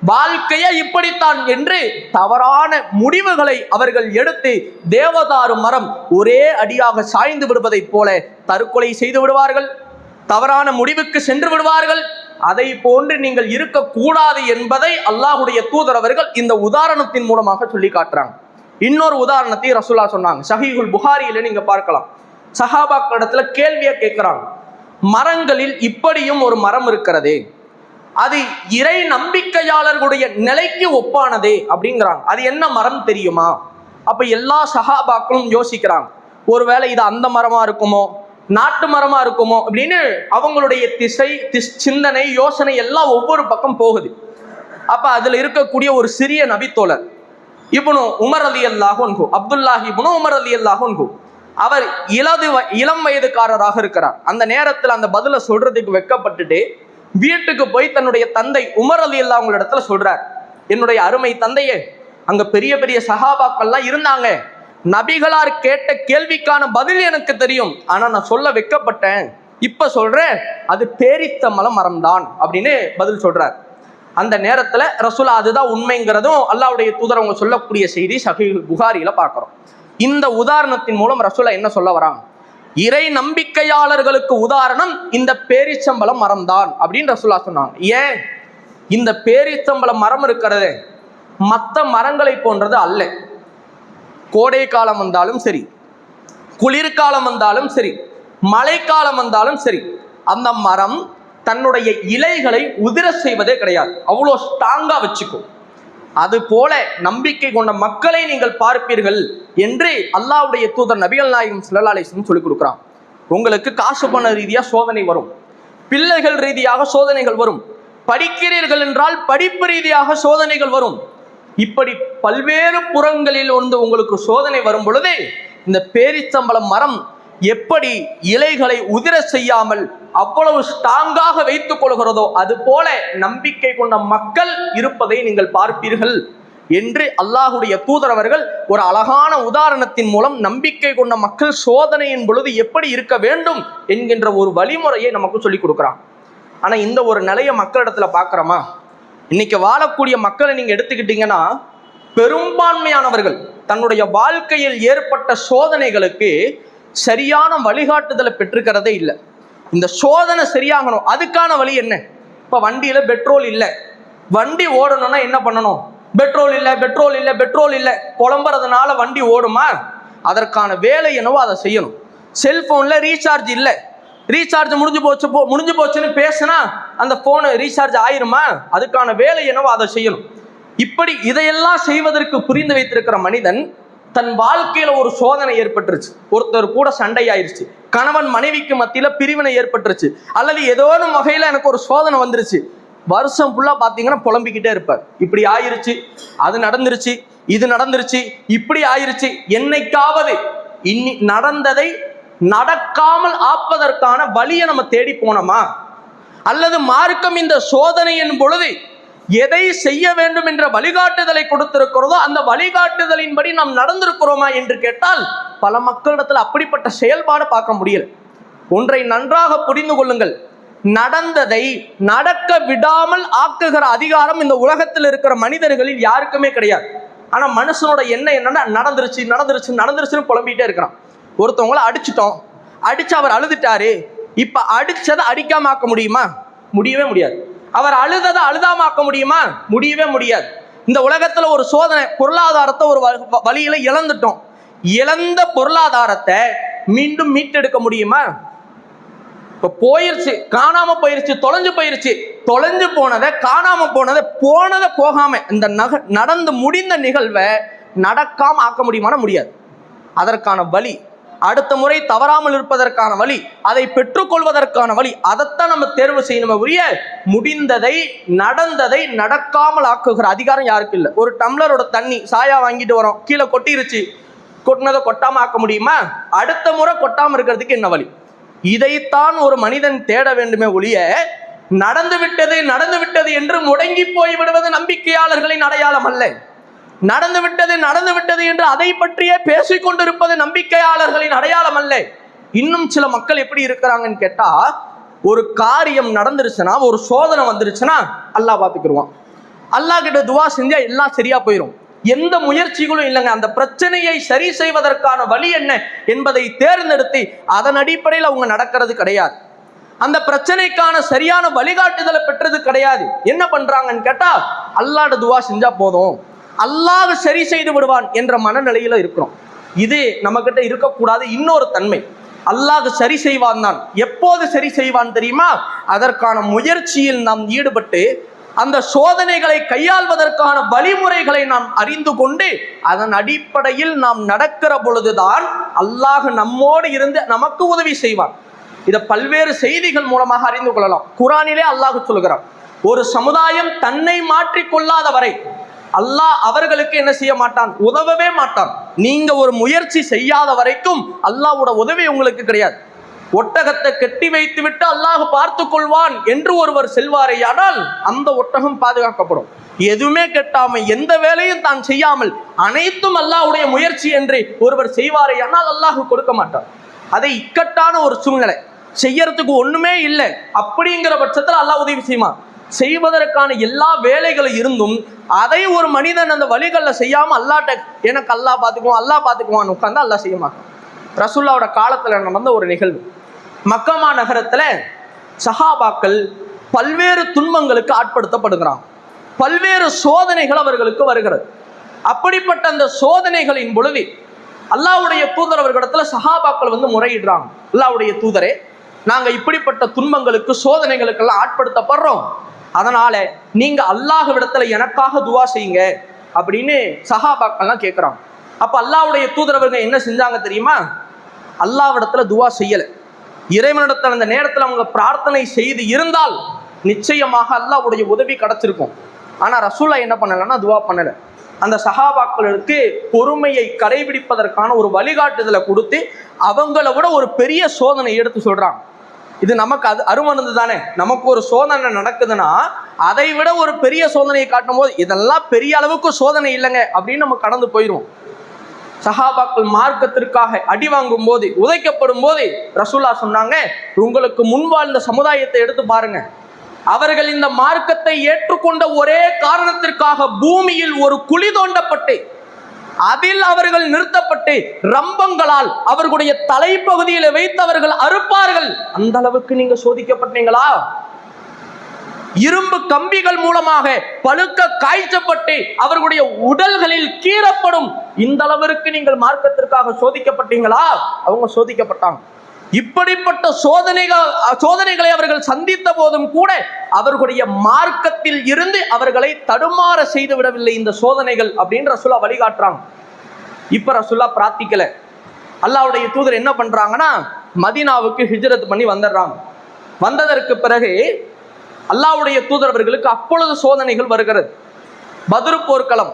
வாழ்க்கையே இப்படித்தான் என்று தவறான முடிவுகளை அவர்கள் எடுத்து தேவதாரு மரம் ஒரே அடியாக சாய்ந்து விடுவதைப் போல தற்கொலை செய்து விடுவார்கள், தவறான முடிவுக்கு சென்று விடுவார்கள். அதை போன்று நீங்கள் இருக்கக்கூடாது என்பதை அல்லாஹ்வுடைய தூதர் அவர்கள் இந்த உதாரணத்தின் மூலமாக சொல்லி காட்டுறாங்க. இன்னொரு உதாரணத்தை ரசூலுல்லாஹ் சொன்னாங்க. ஸஹீஹுல் புகாரியில நீங்க பார்க்கலாம். சஹாபாக்களிடத்துல கேள்வியை கேட்கிறாங்க, மரங்களில் இப்படியும் ஒரு மரம் இருக்கிறதே, அது இறை நம்பிக்கையாளர்களுடைய நிலைக்கு ஒப்பானதே அப்படிங்கிறாங்க. அது என்ன மரம் தெரியுமா? அப்ப எல்லா சஹாபாக்களும் யோசிக்கிறாங்க, ஒருவேளை இது அந்த மரமா இருக்குமோ, நாட்டு மரமா இருக்குமோ அப்படின்னு அவங்களுடைய சிந்தனை யோசனை எல்லாம் ஒவ்வொரு பக்கம் போகுது. அப்ப அதுல இருக்கக்கூடிய ஒரு சிறிய நபித்தோழர் இப்னு உமர் ரலியல்லாஹு அன்ஹு, அப்துல்லாஹ் இப்னு உமர் ரலியல்லாஹு அன்ஹு, அவர் இளம் வயதுக்காரராக இருக்கிறார். அந்த நேரத்தில் அந்த பதில சொல்றதுக்கு வெட்கப்பட்டுட்டு வீட்டுக்கு போய் தன்னுடைய தந்தை உமர் ரலியல்லாஹு அன்ஹு இடத்துல சொல்றார், என்னுடைய அருமை தந்தையே, அங்க பெரிய பெரிய சஹாபாக்கள்லாம் இருந்தாங்க. நபிகளார் கேட்ட கேள்விக்கான பதில் எனக்கு தெரியும், ஆனா நான் சொல்ல வெட்கப்பட்டேன். இப்ப சொல்றேன், அது பேரித்தம்பல மரம் தான் அப்படின்னு பதில் சொல்றார். அந்த நேரத்துல ரசூலா அதுதான் உண்மைங்கிறதும் அல்லாஹ்வுடைய தூதர் அவங்க சொல்லக்கூடிய செய்தி சஹீஹ் புகாரியில பார்க்கிறோம். இந்த உதாரணத்தின் மூலம் ரசூலா என்ன சொல்ல வராங்க? இறை நம்பிக்கையாளர்களுக்கு உதாரணம் இந்த பேரிச்சம்பள மரம் தான் அப்படின்னு ரசூலா சொன்னாங்க. ஏன்? இந்த பேரிச்சம்பள மரம் இருக்கிறது மற்ற மரங்களை போன்றது அல்ல. கோடை காலம் வந்தாலும் சரி, குளிர்காலம் வந்தாலும் சரி, மழைக்காலம் வந்தாலும் சரி, அந்த மரம் தன்னுடைய இலைகளை உதிர செய்வதே கிடையாது. அவ்வளோ ஸ்ட்ராங்கா வச்சுக்கும். அது போல நம்பிக்கை கொண்ட மக்களை நீங்கள் பார்ப்பீர்கள் என்று அல்லாஹ்வுடைய தூதர் நபிகள் நாயகம் ஸல்லல்லாஹு அலைஹி வஸல்லம் சொல்லிக் கொடுக்குறான். உங்களுக்கு காசு பண ரீதியாக சோதனை வரும், பிள்ளைகள் ரீதியாக சோதனைகள் வரும், படிக்கிறீர்கள் என்றால் படிப்பு ரீதியாக சோதனைகள் வரும். இப்படி பல்வேறு புறங்களில் உங்களுக்கு சோதனை வரும் பொழுது இந்த பேரிச்சம்பள மரம் எப்படி இலைகளை உதிர செய்யாமல் அவ்வளவு ஸ்ட்ராங்காக வைத்துக் கொள்கிறதோ அது போல நம்பிக்கை கொண்ட மக்கள் இருப்பதை நீங்கள் பார்ப்பீர்கள் என்று அல்லாஹ்வுடைய தூதர் அவர்கள் ஒரு அழகான உதாரணத்தின் மூலம் நம்பிக்கை கொண்ட மக்கள் சோதனையின் பொழுது எப்படி இருக்க வேண்டும் என்கின்ற ஒரு வழிமுறையை நமக்கு சொல்லிக் கொடுக்குறான். ஆனா இந்த ஒரு நிலைய மக்களிடத்துல பார்க்கிறோமா? இன்னைக்கு வாழக்கூடிய மக்களை நீங்க எடுத்துக்கிட்டீங்கன்னா பெரும்பான்மையானவர்கள் தன்னுடைய வாழ்க்கையில் ஏற்பட்ட சோதனைகளுக்கு சரியான வழிகாட்டுதலை பெற்றுக்கிறதே இல்லை. இந்த சோதனை சரியாகணும், அதுக்கான வழி என்ன? இப்ப வண்டியில பெட்ரோல் இல்லை, வண்டி ஓடணும்னா என்ன பண்ணணும்? பெட்ரோல் இல்லை, பெட்ரோல் இல்லை, பெட்ரோல் இல்லை புலம்புறதுனால வண்டி ஓடுமா? அதற்கான வேலை என்னவோ அதை செய்யணும். செல்போன்ல ரீசார்ஜ் இல்லை, ரீசார்ஜ் முடிஞ்சு போச்சுன்னு பேசினா அந்த போனு ரீசார்ஜ் ஆயிருமா? அதுக்கான வேலை என்னவோ அதை செய்யணும். இப்படி இதையெல்லாம் செய்வதற்கு புரிந்து வைத்திருக்கிற மனிதன் தன் வாழ்க்கையில ஒரு சோதனை ஏற்பட்டுருச்சு, ஒருத்தர் கூட சண்டை ஆயிருச்சு, கணவன் மனைவிக்கு மத்தியில பிரிவினை ஏற்பட்டுருச்சு, அல்லது ஏதோ ஒரு வகையில எனக்கு ஒரு சோதனை வந்துருச்சு, வருஷம் ஃபுல்லா பாத்தீங்கன்னா புலம்பிக்கிட்டே இருப்பார். இப்படி ஆயிருச்சு, அது நடந்துருச்சு, இது நடந்துருச்சு, இப்படி ஆயிருச்சு. என்னைக்காவது நடந்ததை நடக்காமல் ஆப்பதற்கான வழியை நம்ம தேடி போனோமா? அல்லது மார்க்கம் இந்த சோதனையின் பொழுது எதை செய்ய வேண்டும் என்ற வழிகாட்டுதலை கொடுத்திருக்கிறதோ அந்த வழிகாட்டுதலின்படி நாம் நடந்திருக்கிறோமா என்று கேட்டால் பல மக்களிடத்தில் அப்படிப்பட்ட செயல்பாடு பார்க்க முடியல. ஒன்றை நன்றாக புரிந்து கொள்ளுங்கள், நடந்ததை நடக்க விடாமல் ஆக்குகிற அதிகாரம் இந்த உலகத்தில் இருக்கிற மனிதர்களில் யாருக்குமே கிடையாது. ஆனா மனுஷனோட எண்ணம் என்னன்னா நடந்துருச்சு நடந்துருச்சு நடந்துருச்சுன்னு புலம்பிட்டே இருக்கிறான். ஒருத்தவங்களை அடிச்சிட்டோம், அடிச்சு அவர் அழுதுட்டாரு, இப்ப அடிச்சதை அடிக்காம ஆக்க முடியுமா? முடியவே முடியாது. அவர் அழுததை அழுதாமாக்க முடியுமா? முடியவே முடியாது. இந்த உலகத்துல ஒரு சோதனை, பொருளாதாரத்தை ஒரு வழியில இழந்துட்டோம், இழந்த பொருளாதாரத்தை மீண்டும் மீட்டெடுக்க முடியுமா? இப்ப போயிருச்சு, காணாம போயிருச்சு, தொலைஞ்சு போயிருச்சு, தொலைஞ்சு போனதை காணாம போனதை போகாம இந்த நடந்து முடிந்த நிகழ்வை நடக்காம ஆக்க முடியுமானா முடியாது. அதற்கான வழி, அடுத்த முறை தவறாமல் இருப்பதற்கான வழி, அதை பெற்றுக்கொள்வதற்கான வழி, அதைத்தான் நம்ம தேர்வு செய்யணுமே ஒழிய முடிந்ததை நடந்ததை நடக்காமல் ஆக்குகிற அதிகாரம் யாருக்கு இல்லை. ஒரு டம்ளரோட தண்ணி சாயா வாங்கிட்டு வரோம், கீழே கொட்டிருச்சு, கொட்டினதை கொட்டாம ஆக்க முடியுமா? அடுத்த முறை கொட்டாம இருக்கிறதுக்கு என்ன வழி? இதைத்தான் ஒரு மனிதன் தேட வேண்டுமே ஒழிய நடந்து விட்டது என்று முடங்கி போய் விடுவது நம்பிக்கையாளர்களின் அடையாளம் அல்ல. நடந்து விட்டது என்று அதை பற்றியே பேசிக்கொண்டிருப்பது நம்பிக்கையாளர்களின் அடையாளம் அல்ல. இன்னும் சில மக்கள் எப்படி இருக்கிறாங்கன்னு கேட்டா, ஒரு காரியம் நடந்துருச்சுன்னா, ஒரு சோதனை வந்துருச்சுன்னா அல்லாஹ் பார்த்துக்கிடுவான், அல்லாஹ் கிட்ட துவா செஞ்சா எல்லாம் சரியா போயிடும், எந்த முயற்சிகளும் இல்லைங்க. அந்த பிரச்சனையை சரி செய்வதற்கான வழி என்ன என்பதை தேர்ந்தெடுத்து அதன் அடிப்படையில் அவங்க நடக்கிறது கிடையாது. அந்த பிரச்சனைக்கான சரியான வழிகாட்டுதலை பெற்றது கிடையாது. என்ன பண்றாங்கன்னு கேட்டா, அல்லாஹ்ட துவா செஞ்சா போதும், அல்லாஹ் சரி செய்து விடுவான் என்ற மனநிலையில இருக்கிறோம். இது நம்ம கிட்ட இருக்கக்கூடாது. இன்னொரு தன்மை, அல்லாஹ் சரி செய்வான் தான். எப்போது சரி செய்வான் தெரியுமா? அதற்கான முயற்சியில் நாம் ஈடுபட்டு அந்த சோதனைகளை கையாள்வதற்கான வழிமுறைகளை நாம் அறிந்து கொண்டு அதன் அடிப்படையில் நாம் நடக்கிற பொழுதுதான் அல்லாஹ் நம்மோடு இருந்து நமக்கு உதவி செய்வான். இதை பல்வேறு செய்திகள் மூலமாக அறிந்து கொள்ளலாம். குர்ஆனிலே அல்லாஹ் சொல்கிறான், ஒரு சமுதாயம் தன்னை மாற்றிக்கொள்ளாத வரை அல்லாஹ் அவர்களுக்கு என்ன செய்ய மாட்டான்? உதவவே மாட்டான். நீங்க ஒரு முயற்சி செய்யாத வரைக்கும் அல்லாஹ்வோட உதவி உங்களுக்கு கிடையாது. ஒட்டகத்தை கட்டி வைத்து விட்டு அல்லாஹ் பார்த்து கொள்வான் என்று ஒருவர் செல்வாரேயானால் அந்த ஒட்டகம் பாதுகாக்கப்படும். எதுவுமே கெட்டாமல் எந்த வேலையும் தான் செய்யாமல் அனைத்தும் அல்லாஹ்வுடைய முயற்சி என்று ஒருவர் செய்வாரேயானால் அல்லாஹ் கொடுக்க மாட்டார். அதை இக்கட்டான ஒரு சூழ்நிலை, செய்யறதுக்கு ஒண்ணுமே இல்லை அப்படிங்கிற பட்சத்தில் அல்லாஹ் உதவி செய்வான். செய்வதற்கான எல்லா வேலைகளும் இருந்தும் அதை ஒரு மனிதன் அந்த வழிகளில் செய்யாம அல்லாட்ட எனக்கு அல்லாஹ் பார்த்துக்குவான்னு உட்கார்ந்து அல்லாஹ் செய்ய மாட்டான். ரசூலுல்லாவோட காலத்துல நடந்த ஒரு நிகழ்வு, மக்கமா நகரத்துல சஹாபாக்கள் பல்வேறு துன்பங்களுக்கு ஆட்படுத்தப்படுகிறாங்க. பல்வேறு சோதனைகள் அவர்களுக்கு வருகிறது. அப்படிப்பட்ட அந்த சோதனைகளின் பொழுது அல்லாஹ்வுடைய தூதர் அவர்களிடத்துல சஹாபாக்கள் முறையிடுறாங்க. அல்லாஹ்வுடைய தூதரே, நாங்க இப்படிப்பட்ட துன்பங்களுக்கு சோதனைகளுக்கெல்லாம் ஆட்படுத்தப்படுறோம், அதனால நீங்க அல்லாஹ்விடத்துல எனக்காக துவா செய்யுங்க அப்படின்னு சஹாபாக்கள்லாம் கேட்குறாங்க. அப்ப அல்லாஹ்வுடைய தூதர் அவர்கள் என்ன செஞ்சாங்க தெரியுமா? அல்லாஹ்விடத்துல துவா செய்யலை. இறைவனிடத்தில் அந்த நேரத்தில் அவங்க பிரார்த்தனை செய்து இருந்தால் நிச்சயமாக அல்லாஹ்வுடைய உதவி கிடைச்சிருக்கும். ஆனா ரசூலுல்லாஹ் என்ன பண்ணலைன்னா துவா பண்ணலை. அந்த சஹாபாக்களுக்கு பொறுமையை கடைபிடிப்பதற்கான ஒரு வழிகாட்டுதலை கொடுத்து அவங்கள விட ஒரு பெரிய சோதனை எடுத்து சொல்றாங்க. இது நமக்கு அது அருமருந்து தானே. நமக்கு ஒரு சோதனை நடக்குதுன்னா அதை விட ஒரு பெரிய சோதனையை காட்டும் போது இதெல்லாம் பெரிய அளவுக்கு சோதனை இல்லைங்க அப்படின்னு நம்ம கடந்து போயிடுவோம். சஹாபாக்கள் மார்க்கத்திற்காக அடி வாங்கும் போது, உதைக்கப்படும் போது ரசூலுல்லாஹ் சொன்னாங்க, உங்களுக்கு முன்வாழ்ந்த சமுதாயத்தை எடுத்து பாருங்க. அவர்கள் இந்த மார்க்கத்தை ஏற்றுக்கொண்ட ஒரே காரணத்திற்காக பூமியில் ஒரு குழி தோண்டப்பட்டு அதில் அவர்கள் நிறுத்தப்பட்டு ரம்பங்களால் அவர்களுடைய தலைப்பகுதியில வைத்து அவர்கள் அறுப்பார்கள். அந்த அளவுக்கு நீங்க சோதிக்கப்பட்டீங்களா? இரும்பு கம்பிகள் மூலமாக பழுக்க காய்ச்சப்பட்டு அவர்களுடைய உடல்களில் கீறப்படும் இந்த அளவிற்கு நீங்கள் மார்க்கத்திற்காக சோதிக்கப்பட்டீங்களா? அவங்க சோதிக்கப்பட்டாங்க. இப்படிப்பட்ட சோதனைகளை அவர்கள் சந்தித்த போதும் கூட அவர்களுடைய மார்க்கத்தில் இருந்து அவர்களை தடுமாற செய்து விடவில்லை இந்த சோதனைகள் அப்படின்னு ரசூலுல்லாஹ் வழிகாட்டுறாங்க. இப்ப ரசூலுல்லாஹ் பிரார்த்திக்கல. அல்லாஹ்வுடைய தூதர் என்ன பண்றாங்கன்னா மதீனாவுக்கு ஹிஜ்ரத் பண்ணி வந்துடுறாங்க. வந்ததற்கு பிறகு அல்லாஹ்வுடைய தூதர் அவர்களுக்கு அப்பொழுது சோதனைகள் வருகிறது. பத்ர் போர்க்களம்,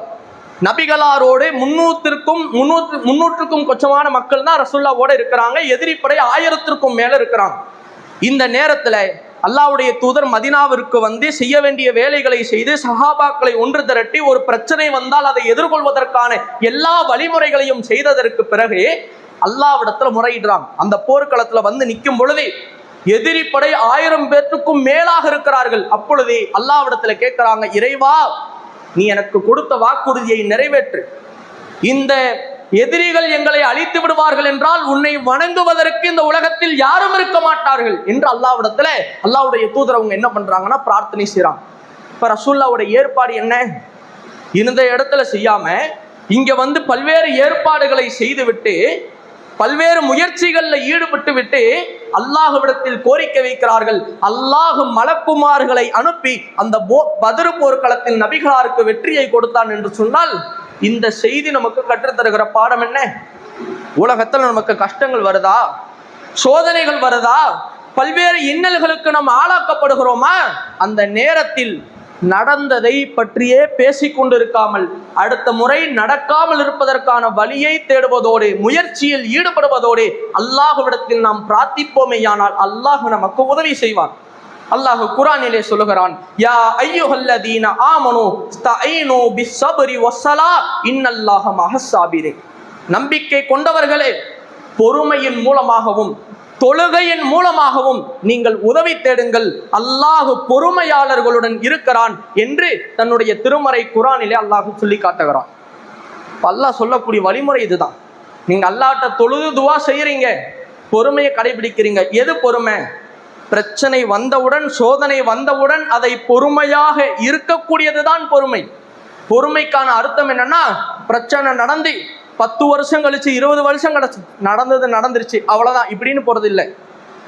நபிகளாரோடு 300க்கும் கொச்சமான மக்கள் தான் ரசூலுல்லாஹ்வோட இருக்கிறாங்க. எதிரிப்படை 1000க்கும் மேல இருக்கிறாங்க. இந்த நேரத்துல அல்லாஹ்வுடைய தூதர் மதீனாவிற்கு வந்து செய்ய வேண்டிய வேலைகளை செய்து சஹாபாக்களை ஒன்று திரட்டி ஒரு பிரச்சனை வந்தால் அதை எதிர்கொள்வதற்கான எல்லா வழிமுறைகளையும் செய்ததற்கு பிறகு அல்லாஹ்விடத்துல முறையிடுறாங்க. அந்த போர்க்களத்துல வந்து நிற்கும் பொழுது எதிரிப்படை 1000 பேற்றுக்கும் மேலாக இருக்கிறார்கள். அப்பொழுது அல்லாஹ்விடத்துல கேட்கிறாங்க, இறைவா, நீ எனக்கு கொடுத்த வாக்குறுதியை நிறைவேற்று. இந்த எதிரிகள் எங்களை அழித்து விடுவார்கள் என்றால் உன்னை வணங்குவதற்கு இந்த உலகத்தில் யாரும் இருக்க மாட்டார்கள் என்று அல்லாஹ்விடத்துல அல்லாஹ்வுடைய தூதர் அவங்க என்ன பண்றாங்கன்னா பிரார்த்தனை செய்றாங்க. இப்ப ரசூலுல்லாஹ்வுடைய ஏற்பாடு என்ன? இந்த இடத்துல செய்யாம இங்க வந்து பல்வேறு ஏற்பாடுகளை செய்துவிட்டு பல்வேறு முயற்சிகள்ல ஈடுபட்டு விட்டு அல்லாஹ்விடத்தில் கோரிக்கை வைக்கிறார்கள். அல்லாஹ் மலக்குமார்களை அனுப்பி அந்த பத்ர் போர்க்களத்தில் நபிகளாருக்கு வெற்றியை கொடுத்தான் என்று சொன்னால் இந்த செய்தி நமக்கு கற்றுத்தருகிற பாடம் என்ன? உலகத்தில் நமக்கு கஷ்டங்கள் வருதா, சோதனைகள் வருதா, பல்வேறு இன்னல்களுக்கு நாம் ஆளாக்கப்படுகிறோமா? அந்த நேரத்தில் நடந்ததை பற்றியே பேசிக்கொண்டிருக்காமல் அடுத்த முறை நடக்காமல் இருப்பதற்கான வழியை தேடுவதோடு முயற்சியில் ஈடுபடுவதோடு அல்லாஹ்விடத்தில் நாம் பிரார்த்திப்போமேயானால் அல்லாஹ் நமக்கு உதவி செய்வான். அல்லாஹ் குர்ஆனிலே சொல்லுகிறான், யா அய்யுஹல்லதீன ஆமனூ ஸ்தஈனூ பிஸ்ஸப்ரி வஸ்ஸலா இன்னல்லாஹ மஅஸ்ஸாபிரீன். நம்பிக்கை கொண்டவர்களே, பொறுமையின் மூலமாகவும் தொழுகையின் மூலமாகவும் நீங்கள் உதவி தேடுங்கள், அல்லாஹ் பொறுமையாளர்களுடன் இருக்கிறான் என்று தன்னுடைய திருமறை குர்ஆனிலே அல்லாஹ் சொல்லி காட்டுகிறான். அல்லாஹ் சொல்லக்கூடிய வழிமுறை இதுதான். நீங்க அல்லாஹ்ட்ட தொழுது துவா செய்யறீங்க, பொறுமையை கடைபிடிக்கிறீங்க. எது பொறுமை? பிரச்சனை வந்தவுடன், சோதனை வந்தவுடன் அதை பொறுமையாக இருக்கக்கூடியதுதான் பொறுமை. பொறுமைக்கான அர்த்தம் என்னன்னா, பிரச்சனை நடந்து 10 வருஷம் கழிச்சு 20 வருஷம் கழிச்சு நடந்துருச்சு அவ்வளவுதான் இப்படின்னு போறது இல்லை.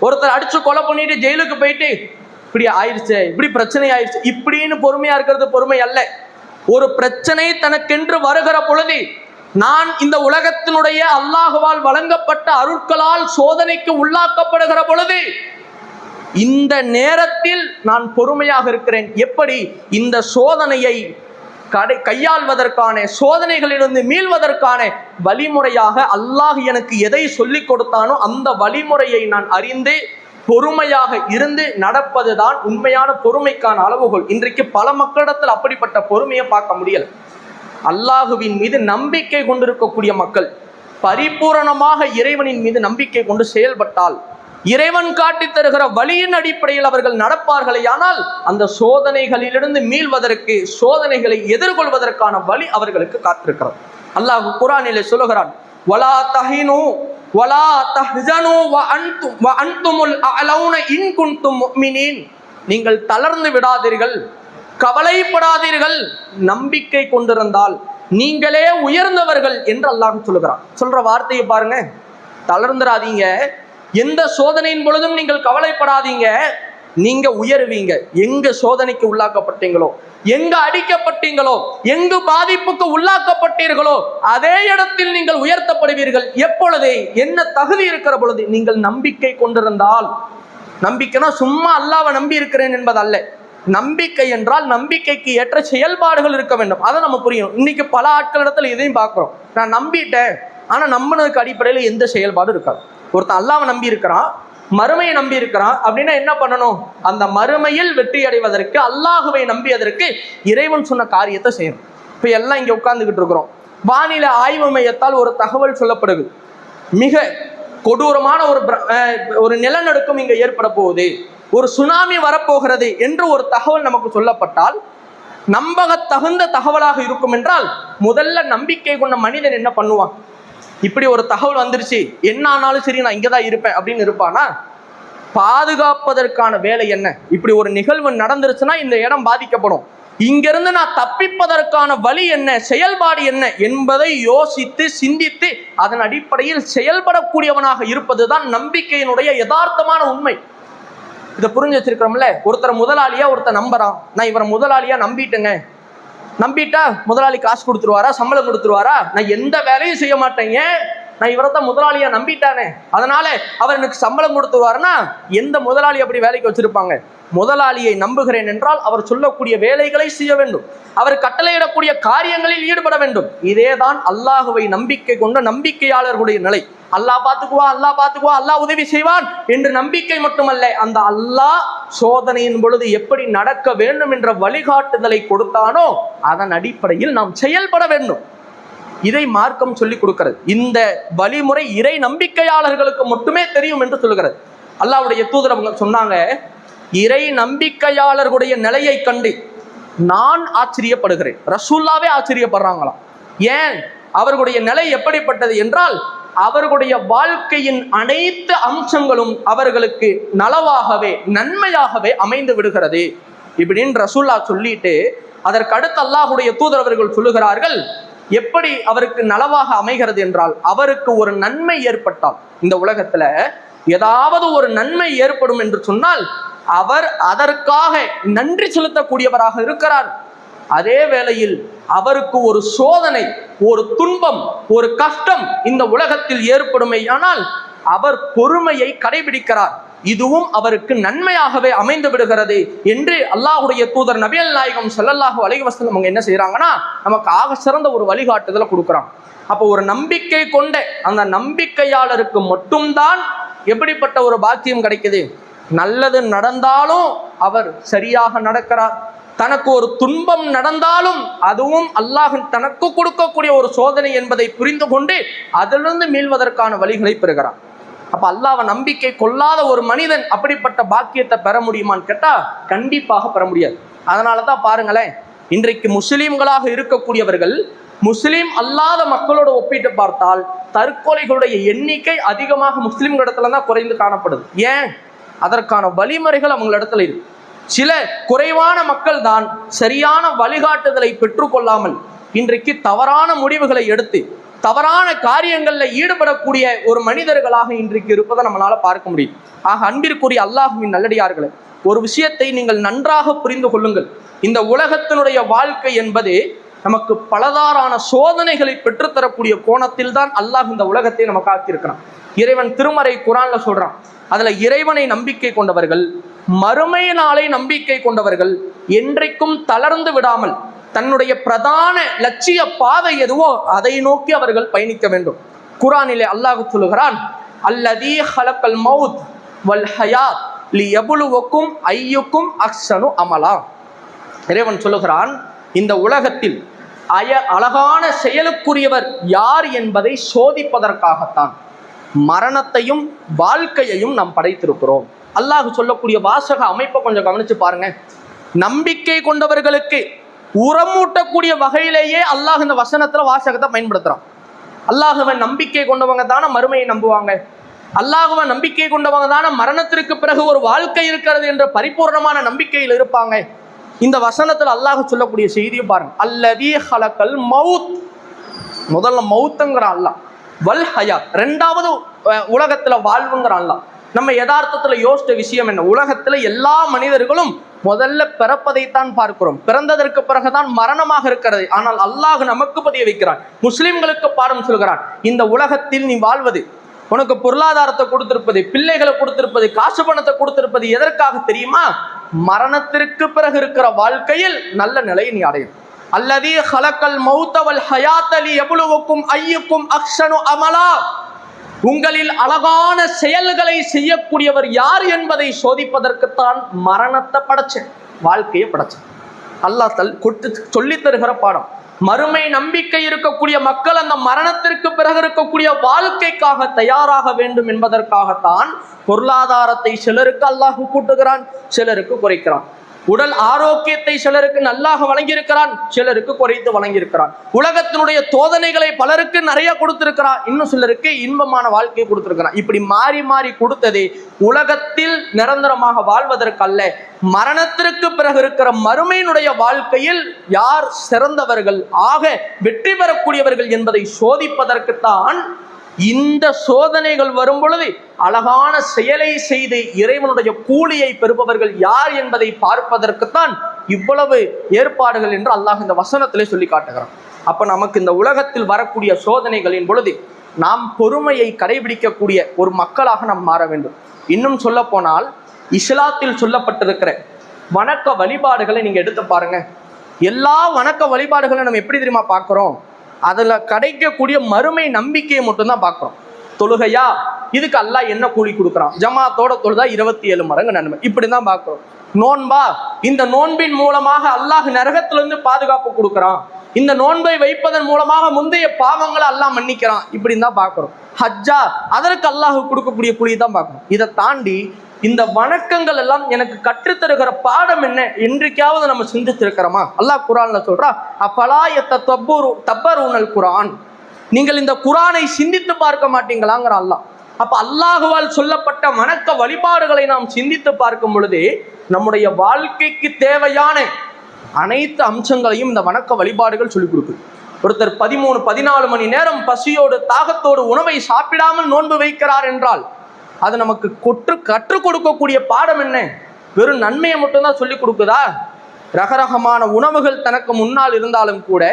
ஒருத்தர் அடிச்சு கொலை பண்ணிட்டு ஜெயிலுக்கு போயிட்டு இப்படி ஆயிடுச்சு, இப்படி பிரச்சனை ஆயிடுச்சு இப்படின்னு பொறுமையா இருக்கிறது பொறுமை அல்ல. ஒரு பிரச்சனை தனக்கென்று வருகிற பொழுது நான் இந்த உலகத்தினுடைய அல்லாஹ்வால் வழங்கப்பட்ட அருட்களால் சோதனைக்கு உள்ளாக்கப்படுகிற பொழுது இந்த நேரத்தில் நான் பொறுமையாக இருக்கிறேன். எப்படி? இந்த சோதனையை கையாள்வதற்கான, சோதனைகளிலிருந்து மீள்வதற்கான வழிமுறையாக அல்லாஹ் எனக்கு எதை சொல்லிக் கொடுத்தானோ அந்த வழிமுறையை நான் அறிந்து பொறுமையாக இருந்து நடப்பதுதான் உண்மையான பொறுமைக்கான அளவுகோல். இன்றைக்கு பல மக்களிடத்தில் அப்படிப்பட்ட பொறுமையை பார்க்க முடியல. அல்லாஹுவின் மீது நம்பிக்கை கொண்டிருக்கக்கூடிய மக்கள் பரிபூரணமாக இறைவனின் மீது நம்பிக்கை கொண்டு செயல்பட்டால், இறைவன் காட்டி தருகிற வழியின் அடிப்படையில் அவர்கள் நடப்பார்களே, ஆனால் அந்த சோதனைகளிலிருந்து மீள்வதற்கு, சோதனைகளை எதிர்கொள்வதற்கான வழி அவர்களுக்கு காத்திருக்கிறது. அல்லாஹ் குர்ஆனிலே சொல்லுகிறான், வலா தஹினு வலா தஹ்ஸனு வ அன்துமுல் அலௌன இன் குன்தும் முஃமினீன். நீங்கள் தளர்ந்து விடாதீர்கள், கவலைப்படாதீர்கள், நம்பிக்கை கொண்டிருந்தால் நீங்களே உயர்ந்தவர்கள் என்று அல்லாஹ் சொல்லுகிறான். சொல்ற வார்த்தையை பாருங்க, தளர்ந்துடாதீங்க, எந்த சோதனையின் பொழுதும் நீங்கள் கவலைப்படாதீங்க, நீங்க உயர்வீங்க. எங்க சோதனைக்கு உள்ளாக்கப்பட்டீங்களோ, எங்க அடிக்கப்பட்டீங்களோ, எங்கு பாதிப்புக்கு உள்ளாக்கப்பட்டீர்களோ அதே இடத்தில் நீங்கள் உயர்த்தப்படுவீர்கள். எப்பொழுது? என்ன தகுதி இருக்கிற பொழுது? நீங்கள் நம்பிக்கை கொண்டிருந்தால். நம்பிக்கைனா சும்மா அல்லாஹ்வை நம்பி இருக்கிறேன் என்பது அல்ல. நம்பிக்கை என்றால் நம்பிக்கைக்கு ஏற்ற செயல்பாடுகள் இருக்க வேண்டும். அதை நம்ம புரியும். இன்னைக்கு பல ஆட்களிடத்துல இதையும் பார்க்கிறோம். நான் நம்பிட்டேன், ஆனா நம்பினதுக்கு அடிப்படையில் எந்த செயல்பாடும் இருக்காது. ஒருத்தன் அல்லாஹ்வை நம்பி இருக்கிறான், மறுமையை நம்பி இருக்கிறான் அப்படின்னா என்ன பண்ணணும்? அந்த மறுமையில் வெற்றி அடைவதற்கு, அல்லாஹுவை நம்பியதற்கு இறைவன் சொன்ன காரியத்தை செய்யணும். இப்ப எல்லாம் இங்க உட்கார்ந்துகிட்டு இருக்கிறோம். வானிலை ஆய்வு மையத்தால் ஒரு தகவல் சொல்லப்படுது, மிக கொடூரமான ஒரு நிலநடுக்கம் இங்க ஏற்பட போகுது, ஒரு சுனாமி வரப்போகிறது என்று ஒரு தகவல் நமக்கு சொல்லப்பட்டால், நம்பகத்தகுந்த தகவலாக இருக்கும் என்றால் முதல்ல நம்பிக்கை கொண்ட மனிதன் என்ன பண்ணுவான்? இப்படி ஒரு தகவல் வந்துருச்சு, என்ன ஆனாலும் சரி நான் இங்கதான் இருப்பேன் அப்படின்னு இருப்பானா? பாதுகாப்பதற்கான வேலை என்ன? இப்படி ஒரு நிகழ்வு நடந்துருச்சுன்னா இந்த இடம் பாதிக்கப்படும், இங்கிருந்து நான் தப்பிப்பதற்கான வழி என்ன, செயல்பாடு என்ன என்பதை யோசித்து சிந்தித்து அதன் அடிப்படையில் செயல்படக்கூடியவனாக இருப்பதுதான் நம்பிக்கையினுடைய யதார்த்தமான உண்மை. இதை புரிஞ்சு வச்சிருக்கிறோம்ல. ஒருத்தர் முதலாளியா ஒருத்தர் நம்புறான், நான் இவரை முதலாளியா நம்பிட்டேங்க, நம்பிட்டா முதலாளி காசு கொடுத்துருவாரா, சம்பளம் கொடுத்துருவாரா? நான் எந்த வேலையும் செய்ய மாட்டேங்க, நான் இவரை தான் முதலாளியா நம்பிட்டானே, அதனால அவர் எனக்கு சம்பளம் கொடுத்துருவாருன்னா எந்த முதலாளி அப்படி வேலைக்கு வச்சிருப்பாங்க? முதலாளியை நம்புகிறேன் என்றால் அவர் சொல்லக்கூடிய வேலைகளை செய்ய வேண்டும், அவர் கட்டளையிடக்கூடிய காரியங்களில் ஈடுபட வேண்டும். இதேதான் அல்லாஹுவை நம்பிக்கை கொண்ட நம்பிக்கையாளர்களுடைய நிலை. அல்லாஹ் பார்த்துக்குவான், அல்லாஹ் பார்த்துக்குவான், அல்லாஹ் உதவி செய்வான் என்று நம்பிக்கை மட்டுமல்ல, அந்த அல்லாஹ் சோதனையின் பொழுது எப்படி நடக்க வேண்டும் என்ற வழிகாட்டுதலை கொடுத்தானோ அதன் அடிப்படையில் நாம் செயல்பட வேண்டும். இதை மார்க்கம் சொல்லிக் கொடுக்கிறது. இந்த வழிமுறை இறை நம்பிக்கையாளர்களுக்கு மட்டுமே தெரியும் என்று சொல்லுகிறது. அல்லாஹ்வுடைய தூதர் அவங்க சொன்னாங்க, இறை நம்பிக்கையாளர்களுடைய நிலையை கண்டு நான் ஆச்சரியப்படுகிறேன். ரசூல்லாவே ஆச்சரியப்படுறாங்களாம். ஏன்? அவர்களுடைய நிலை எப்படிப்பட்டது என்றால், அவர்களுடைய வாழ்க்கையின் அனைத்து அம்சங்களும் அவர்களுக்கு நலவாகவே நன்மையாகவே அமைந்து விடுகிறது இப்படின்னு ரசூல்லா சொல்லிட்டு, அதற்கு அடுத்து அல்லாஹ்வுடைய தூதர் அவர்கள் சொல்லுகிறார்கள், எப்படி அவருக்கு நலவாக அமைகிறது என்றால், அவருக்கு ஒரு நன்மை ஏற்பட்டால், இந்த உலகத்துல ஏதாவது ஒரு நன்மை ஏற்படும் என்று சொன்னால் அவர் அதற்காக நன்றி செலுத்தக்கூடியவராக இருக்கிறார். அதே வேளையில் அவருக்கு ஒரு சோதனை, ஒரு துன்பம், ஒரு கஷ்டம் இந்த உலகத்தில் ஏற்படுமேயானால் அவர் பொறுமையை கடைபிடிக்கிறார். இதுவும் அவருக்கு நன்மையாகவே அமைந்து விடுகிறது என்று அல்லாஹ்வுடைய தூதர் நபிகள் நாயகம் ஸல்லல்லாஹு அலைஹி வஸல்லம் அவங்க என்ன செய்யறாங்கன்னா, நமக்கு ஆக சிறந்த ஒரு வழிகாட்டுதலை கொடுக்குறாங்க. அப்போ ஒரு நம்பிக்கை கொண்ட அந்த நம்பிக்கையாளருக்கு மட்டும்தான் எப்படிப்பட்ட ஒரு பாக்கியம் கிடைக்குது? நல்லது நடந்தாலும் அவர் சரியாக நடக்கிறார், தனக்கு ஒரு துன்பம் நடந்தாலும் அதுவும் அல்லாஹ் தனக்கு கொடுக்கக்கூடிய ஒரு சோதனை என்பதை புரிந்து கொண்டு அதிலிருந்து மீள்வதற்கான வழிகளை பெறுகிறார். அப்ப அல்லாஹ்வை நம்பிக்கை கொள்ளாத ஒரு மனிதன் அப்படிப்பட்ட பாக்கியத்தை பெற முடியுமான்னு கேட்டா கண்டிப்பாக பெற முடியாது. அதனாலதான் பாருங்களேன், இன்றைக்கு முஸ்லீம்களாக இருக்கக்கூடியவர்கள் முஸ்லீம் அல்லாத மக்களோட ஒப்பிட்டு பார்த்தால் தற்கொலைகளுடைய எண்ணிக்கை அதிகமாக முஸ்லீம்களிடத்துல தான் குறைந்து காணப்படுது. ஏன்? அதற்கான வழிமுறைகள் அவங்களிடத்துல இருக்கு. சில குறைவான மக்கள் தான் சரியான வழிகாட்டுதலை பெற்றுக்கொள்ளாமல் இன்றைக்கு தவறான முடிவுகளை எடுத்து தவறான காரியங்களில் ஈடுபடக்கூடிய ஒரு மனிதர்களாக இன்றைக்கு இருப்பதை நம்மளால பார்க்க முடியும். ஆக அன்பிற்குரிய அல்லாஹ்வின் நல்லடியார்களே, ஒரு விஷயத்தை நீங்கள் நன்றாக புரிந்து கொள்ளுங்கள். இந்த உலகத்தினுடைய வாழ்க்கை என்பது நமக்கு பலதாரான சோதனைகளை பெற்றுத்தரக்கூடிய கோணத்தில் தான் அல்லாஹ் இந்த உலகத்தை நமக்கு ஆக்கியிருக்கிறான். இறைவன் திருமறை குர்ஆன்ல சொல்றான், அதுல இறைவனை நம்பிக்கை கொண்டவர்கள், மறுமை நாளை நம்பிக்கை கொண்டவர்கள் என்றைக்கும் தளர்ந்து விடாமல் தன்னுடைய பிரதான லட்சிய பாதை எதுவோ அதை நோக்கி அவர்கள் பயணிக்க வேண்டும். குர்ஆனிலே அல்லாஹ் சொல்லுகிறான், அல்லதீ ஹலக்கல் மௌத் வல் ஹயாத் லியப்லுவக்கும் அய்யுக்கும் அஹ்ஸனு அமலா. இறைவன் சொல்லுகிறான், இந்த உலகத்தில் அழகான செயலுக்குரியவர் யார் என்பதை சோதிப்பதற்காகத்தான் மரணத்தையும் வாழ்க்கையையும் நாம் படைத்திருக்கிறோம். அல்லாஹ் சொல்லக்கூடிய வாசக அமைப்பை கொஞ்சம் கவனிச்சு பாருங்க. நம்பிக்கை கொண்டவர்களுக்கு உரமூட்டக்கூடிய வகையிலேயே அல்லாஹ் இந்த வசனத்துல வாசகத்தை பயன்படுத்துறான். அல்லாஹுவை நம்பிக்கை கொண்டவங்க தானே மறுமையை நம்புவாங்க. அல்லாஹுவை நம்பிக்கை கொண்டவங்க தானே மரணத்திற்கு பிறகு ஒரு வாழ்க்கை இருக்கிறது என்ற பரிபூர்ணமான நம்பிக்கையில் இருப்பாங்க. இந்த வசனத்தில் அல்லாஹ் சொல்லக்கூடிய செய்தியை பாருங்க. அல்லதீ ஹலக்கல் மவுத், முதல்ல மவுத்துங்கிற அல்லாஹ், வல் ஹயாத் ரெண்டாவது உலகத்துல வாழ்வுங்கிற அல்லாஹ். நம்ம யதார்த்தத்துல யோசித்த விஷயம் என்ன? உலகத்துல எல்லா மனிதர்களும் முதல்ல பிறப்பதைத்தான் பார்க்கிறோம், பிறந்ததற்கு பிறகுதான் மரணமாக இருக்கிறது. ஆனால் அல்லாஹ் நமக்கு பதிய வைக்கிறான், முஸ்லிம்களுக்கு பாடம் சொல்கிறான். இந்த உலகத்தில் நீ வாழ்வது, உனக்கு பொருளாதாரத்தை கொடுத்திருப்பது, பிள்ளைகளை கொடுத்திருப்பது, காசு பணத்தை கொடுத்திருப்பது எதற்காக தெரியுமா? மரணத்திற்கு பிறகு இருக்கிற வாழ்க்கையில் நல்ல நிலையை நீ அடையும். அல்லதீ ஹலக்கல் மௌத வல் ஹயாத லியப்லுவக்கும் அய்யுக்கும் அஹ்ஸனு அமலா. உங்களில் அழகான செயல்களை செய்யக்கூடியவர் யார் என்பதை சோதிப்பதற்குத்தான் மரணத்தை படைச்சேன், வாழ்க்கையை படைச்சேன். அல்லாஹ் சொல்லி தருகிற பாடம். மறுமை நம்பிக்கை இருக்கக்கூடிய மக்கள் அந்த மரணத்திற்கு பிறகு இருக்கக்கூடிய வாழ்க்கைக்காக தயாராக வேண்டும் என்பதற்காகத்தான் பொருளாதாரத்தை சிலருக்கு அல்லாஹ் கூட்டுகிறான், சிலருக்கு குறைக்கிறான். உடல் ஆரோக்கியத்தை சிலருக்கு நல்லாக வழங்கியிருக்கிறான், சிலருக்கு குறைத்து வழங்கியிருக்கிறான். உலகத்தினுடைய தோதனைகளை பலருக்கு நிறைய கொடுத்திருக்கிறான், இன்னும் சிலருக்கு இன்பமான வாழ்க்கையை கொடுத்திருக்கிறான். இப்படி மாறி மாறி கொடுத்ததே உலகத்தில் நிரந்தரமாக வாழ்வதற்கல்ல, மரணத்திற்கு பிறகு இருக்கிற மறுமையினுடைய வாழ்க்கையில் யார் சிறந்தவர்கள், ஆக வெற்றி பெறக்கூடியவர்கள் என்பதை சோதிப்பதற்குத்தான். இந்த சோதனைகள் வரும் பொழுது அழகான செயலை செய்து இறைவனுடைய கூலியை பெறுபவர்கள் யார் என்பதை பார்ப்பதற்குத்தான் இவ்வளவு ஏற்பாடுகள் என்று அல்லாஹ் இந்த வசனத்திலே சொல்லி காட்டுகிறான். அப்ப நமக்கு இந்த உலகத்தில் வரக்கூடிய சோதனைகளின் பொழுது நாம் பொறுமையை கடைபிடிக்கக்கூடிய ஒரு மக்களாக நாம் மாற வேண்டும். இன்னும் சொல்ல போனால் இஸ்லாத்தில் சொல்லப்பட்டிருக்கிற வணக்க வழிபாடுகளை நீங்க எடுத்து பாருங்க. எல்லா வணக்க வழிபாடுகளை நம்ம எப்படி தெரியுமா பார்க்கிறோம்? அதுல கிடைக்கக்கூடிய மறுமை நம்பிக்கையை மட்டும்தான் பார்க்கிறோம். தொழுகையா, இதுக்கு அல்லாஹ் என்ன கூலி கொடுக்குறான்? ஜமாத்தோட தொழுதா 27 மடங்கு நன்மை, இப்படிதான் பார்க்கிறோம். நோன்பா, இந்த நோன்பின் மூலமாக அல்லாஹ் நரகத்திலிருந்து பாதுகாப்பு கொடுக்குறான், இந்த நோன்பை வைப்பதன் மூலமாக முந்தைய பாவங்களை அல்லாஹ் மன்னிக்கிறான், இப்படின்னு தான் பார்க்கிறோம். ஹஜ்ஜா, அதற்கு அல்லாஹ் கொடுக்கக்கூடிய கூலி தான் பார்க்கணும். இதை தாண்டி இந்த வணக்கங்கள் எல்லாம் எனக்கு கற்றுத்தருகிற பாடம் என்ன என்றைக்காவது நம்ம சிந்தித்திருக்கிறோமா? அல்லாஹ் குர்ஆன்ல சொல்றா, அஃபலா யத்தபர்ரூனல் குர்ஆன், நீங்கள் இந்த குர்ஆனை சிந்தித்து பார்க்க மாட்டீங்களாங்கிற அல்லாஹ். அப்ப அல்லாஹுவால் சொல்லப்பட்ட வணக்க வழிபாடுகளை நாம் சிந்தித்து பார்க்கும் பொழுது நம்முடைய வாழ்க்கைக்கு தேவையான அனைத்து அம்சங்களையும் இந்த வணக்க வழிபாடுகள் சொல்லிக் கொடுக்குது. ஒருத்தர் 13-14 மணி நேரம் பசியோடு தாகத்தோடு உணவை சாப்பிடாமல் நோன்பு வைக்கிறார் என்றால் அது நமக்கு கற்றுக் கொடுக்கக்கூடிய பாடம் என்ன? வெறும் நன்மையை மட்டும்தான் சொல்லிக் கொடுக்குதா? ரகரகமான உணவுகள் தனக்கு முன்னால் இருந்தாலும் கூட,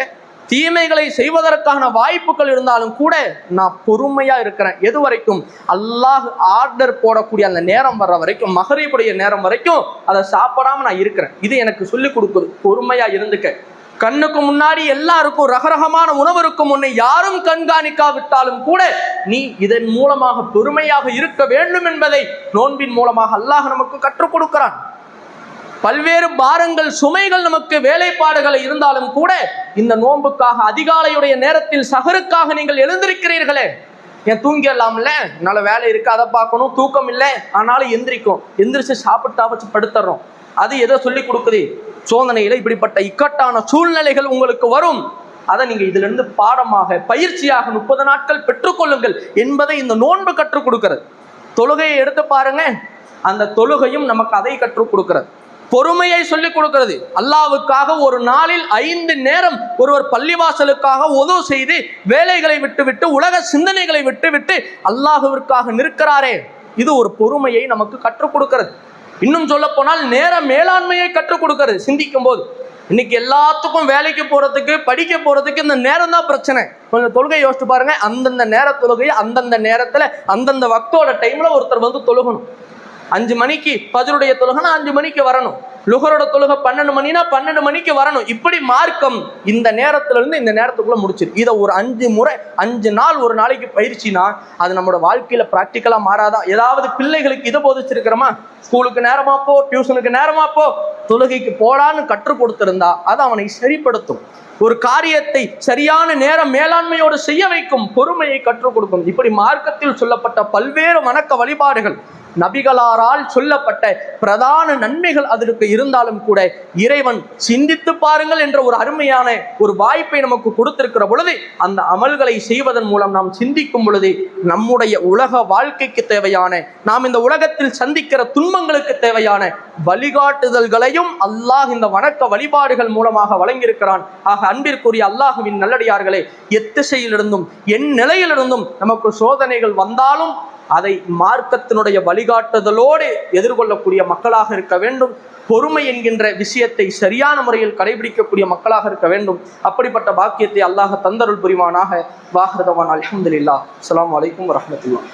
தீமைகளை செய்வதற்கான வாய்ப்புகள் இருந்தாலும் கூட நான் பொறுமையா இருக்கிறேன். எது வரைக்கும்? அல்லாஹ் ஆர்டர் போடக்கூடிய அந்த நேரம் வர்ற வரைக்கும், மகரிபுடைய நேரம் வரைக்கும் அதை சாப்பிடாம நான் இருக்கிறேன். இது எனக்கு சொல்லிக் கொடுக்குது, பொறுமையா இருந்துக்க. கண்ணுக்கு முன்னாடி எல்லாருக்கும் ரகரகமான உணவு இருக்கும், உன்னை யாரும் கண்காணிக்காவிட்டாலும் கூட நீ இதன் மூலமாக பொறுமையாக இருக்க வேண்டும் என்பதை நோன்பின் மூலமாக அல்லாஹ் நமக்கு கற்றுக் கொடுக்கிறான். பல்வேறு பாரங்கள், சுமைகள், நமக்கு வேலைப்பாடுகள் இருந்தாலும் கூட இந்த நோன்புக்காக அதிகாலையுடைய நேரத்தில் சஹருக்காக நீங்கள் எழுந்திருக்கிறீர்களே, ஏன் தூங்கிடலாம்ல, என்னால வேலை இருக்கு, அதை பார்க்கணும், தூக்கம் இல்லை, ஆனாலும் எந்திரிச்சு சாப்பிட்டா வச்சு படுத்துறோம். அது எதை சொல்லி கொடுக்குது? சோதனையில இப்படிப்பட்ட இக்கட்டான சூழ்நிலைகள் உங்களுக்கு வரும், அதை நீங்க இதுல இருந்து பாடமாக பயிற்சியாக 30 நாட்கள் பெற்றுக்கொள்ளுங்கள் என்பதை இந்த நோன்பு கற்றுக் கொடுக்கிறது. தொழுகையை எடுத்து பாருங்க, அந்த தொழுகையும் நமக்கு அதை கற்றுக் கொடுக்கிறது. பொறுமையை சொல்லிக் கொடுக்கிறது. அல்லாஹ்வுக்காக ஒரு நாளில் 5 நேரம் ஒருவர் பள்ளிவாசலுக்காக உதவு செய்து வேலைகளை விட்டுவிட்டு உலக சிந்தனைகளை விட்டுவிட்டு அல்லாஹ்விற்காக நிற்கிறாரே, இது ஒரு பொறுமையை நமக்கு கற்றுக் கொடுக்கிறது. இன்னும் சொல்ல போனால் நேர மேலாண்மையை கற்றுக் கொடுக்கிறது. சிந்திக்கும் போது இன்னைக்கு எல்லாத்துக்கும் வேலைக்கு போறதுக்கு, படிக்க போறதுக்கு இந்த நேரம் தான் பிரச்சனை. கொஞ்சம் தொழுகை யோசிச்சு பாருங்க. அந்தந்த நேர தொழுகையை அந்தந்த நேரத்துல அந்தந்த வக்தோட டைம்ல ஒருத்தர் வந்து தொழுகணும். 5 மணிக்கு ஃபஜ்ருடைய தொழுகைனா 5 மணிக்கு வரணும், லுஹரோட தொழுகை 12 மணினா 12 மணிக்கு வரணும். இப்படி மார்க்கம் இந்த நேரத்துல இருந்து இந்த நேரத்துக்குள்ள முடிச்சிரு. இதை ஒரு 5 முறை 5 நாள் ஒரு நாளைக்கு பயிற்சினா அது நம்மளோட வாழ்க்கையில பிராக்டிக்கலா மாறாதா? ஏதாவது பிள்ளைகளுக்கு இதை போதிச்சிருக்கிறோமா? ஸ்கூலுக்கு நேரமா போ, டியூஷனுக்கு நேரமா போ, தொழுகைக்கு போடான்னு கற்றுக் கொடுத்திருந்தா அது அவனை சரிப்படுத்தும். ஒரு காரியத்தை சரியான நேரம் மேலாண்மையோடு செய்ய வைக்கும், பொறுமையை கற்றுக் கொடுக்கும். இப்படி மார்க்கத்தில் சொல்லப்பட்ட பல்வேறு வணக்க வழிபாடுகள், நபிகளாரால் சொல்லப்பட்ட பிரதான நன்மைகள் அதற்கு இருந்தாலும் கூட இறைவன் சிந்தித்து பாருங்கள் என்ற ஒரு அருமையான ஒரு வாய்ப்பை நமக்கு கொடுத்திருக்கிற பொழுது அந்த அமல்களை செய்வதன் மூலம் நாம் சிந்திக்கும் பொழுது நம்முடைய உலக வாழ்க்கைக்கு தேவையான, நாம் இந்த உலகத்தில் சந்திக்கிற துன்பங்களுக்கு தேவையான வழிகாட்டுதல்களையும் அல்லாஹ் இந்த வணக்க வழிபாடுகள் மூலமாக வழங்கியிருக்கிறான். ஆக அன்பிற்குரிய அல்லாஹுவின் நல்லடியார்களே, எத்திசையிலிருந்தும் என் நிலையிலிருந்தும் நமக்கு சோதனைகள் வந்தாலும் அதை மார்க்கத்தினுடைய வழிகாட்டுதலோடு எதிர்கொள்ளக்கூடிய மக்களாக இருக்க வேண்டும். பொறுமை என்கின்ற விஷயத்தை சரியான முறையில் கடைபிடிக்கக்கூடிய மக்களாக இருக்க வேண்டும். அப்படிப்பட்ட பாக்கியத்தை அல்லாஹ் தந்தருள் புரிவானாக. வாஹிர் தவானா அல்ஹம்துலில்லாஹ். அஸ்ஸலாமு அலைக்கும் வரஹ்மத்துல்லாஹ்.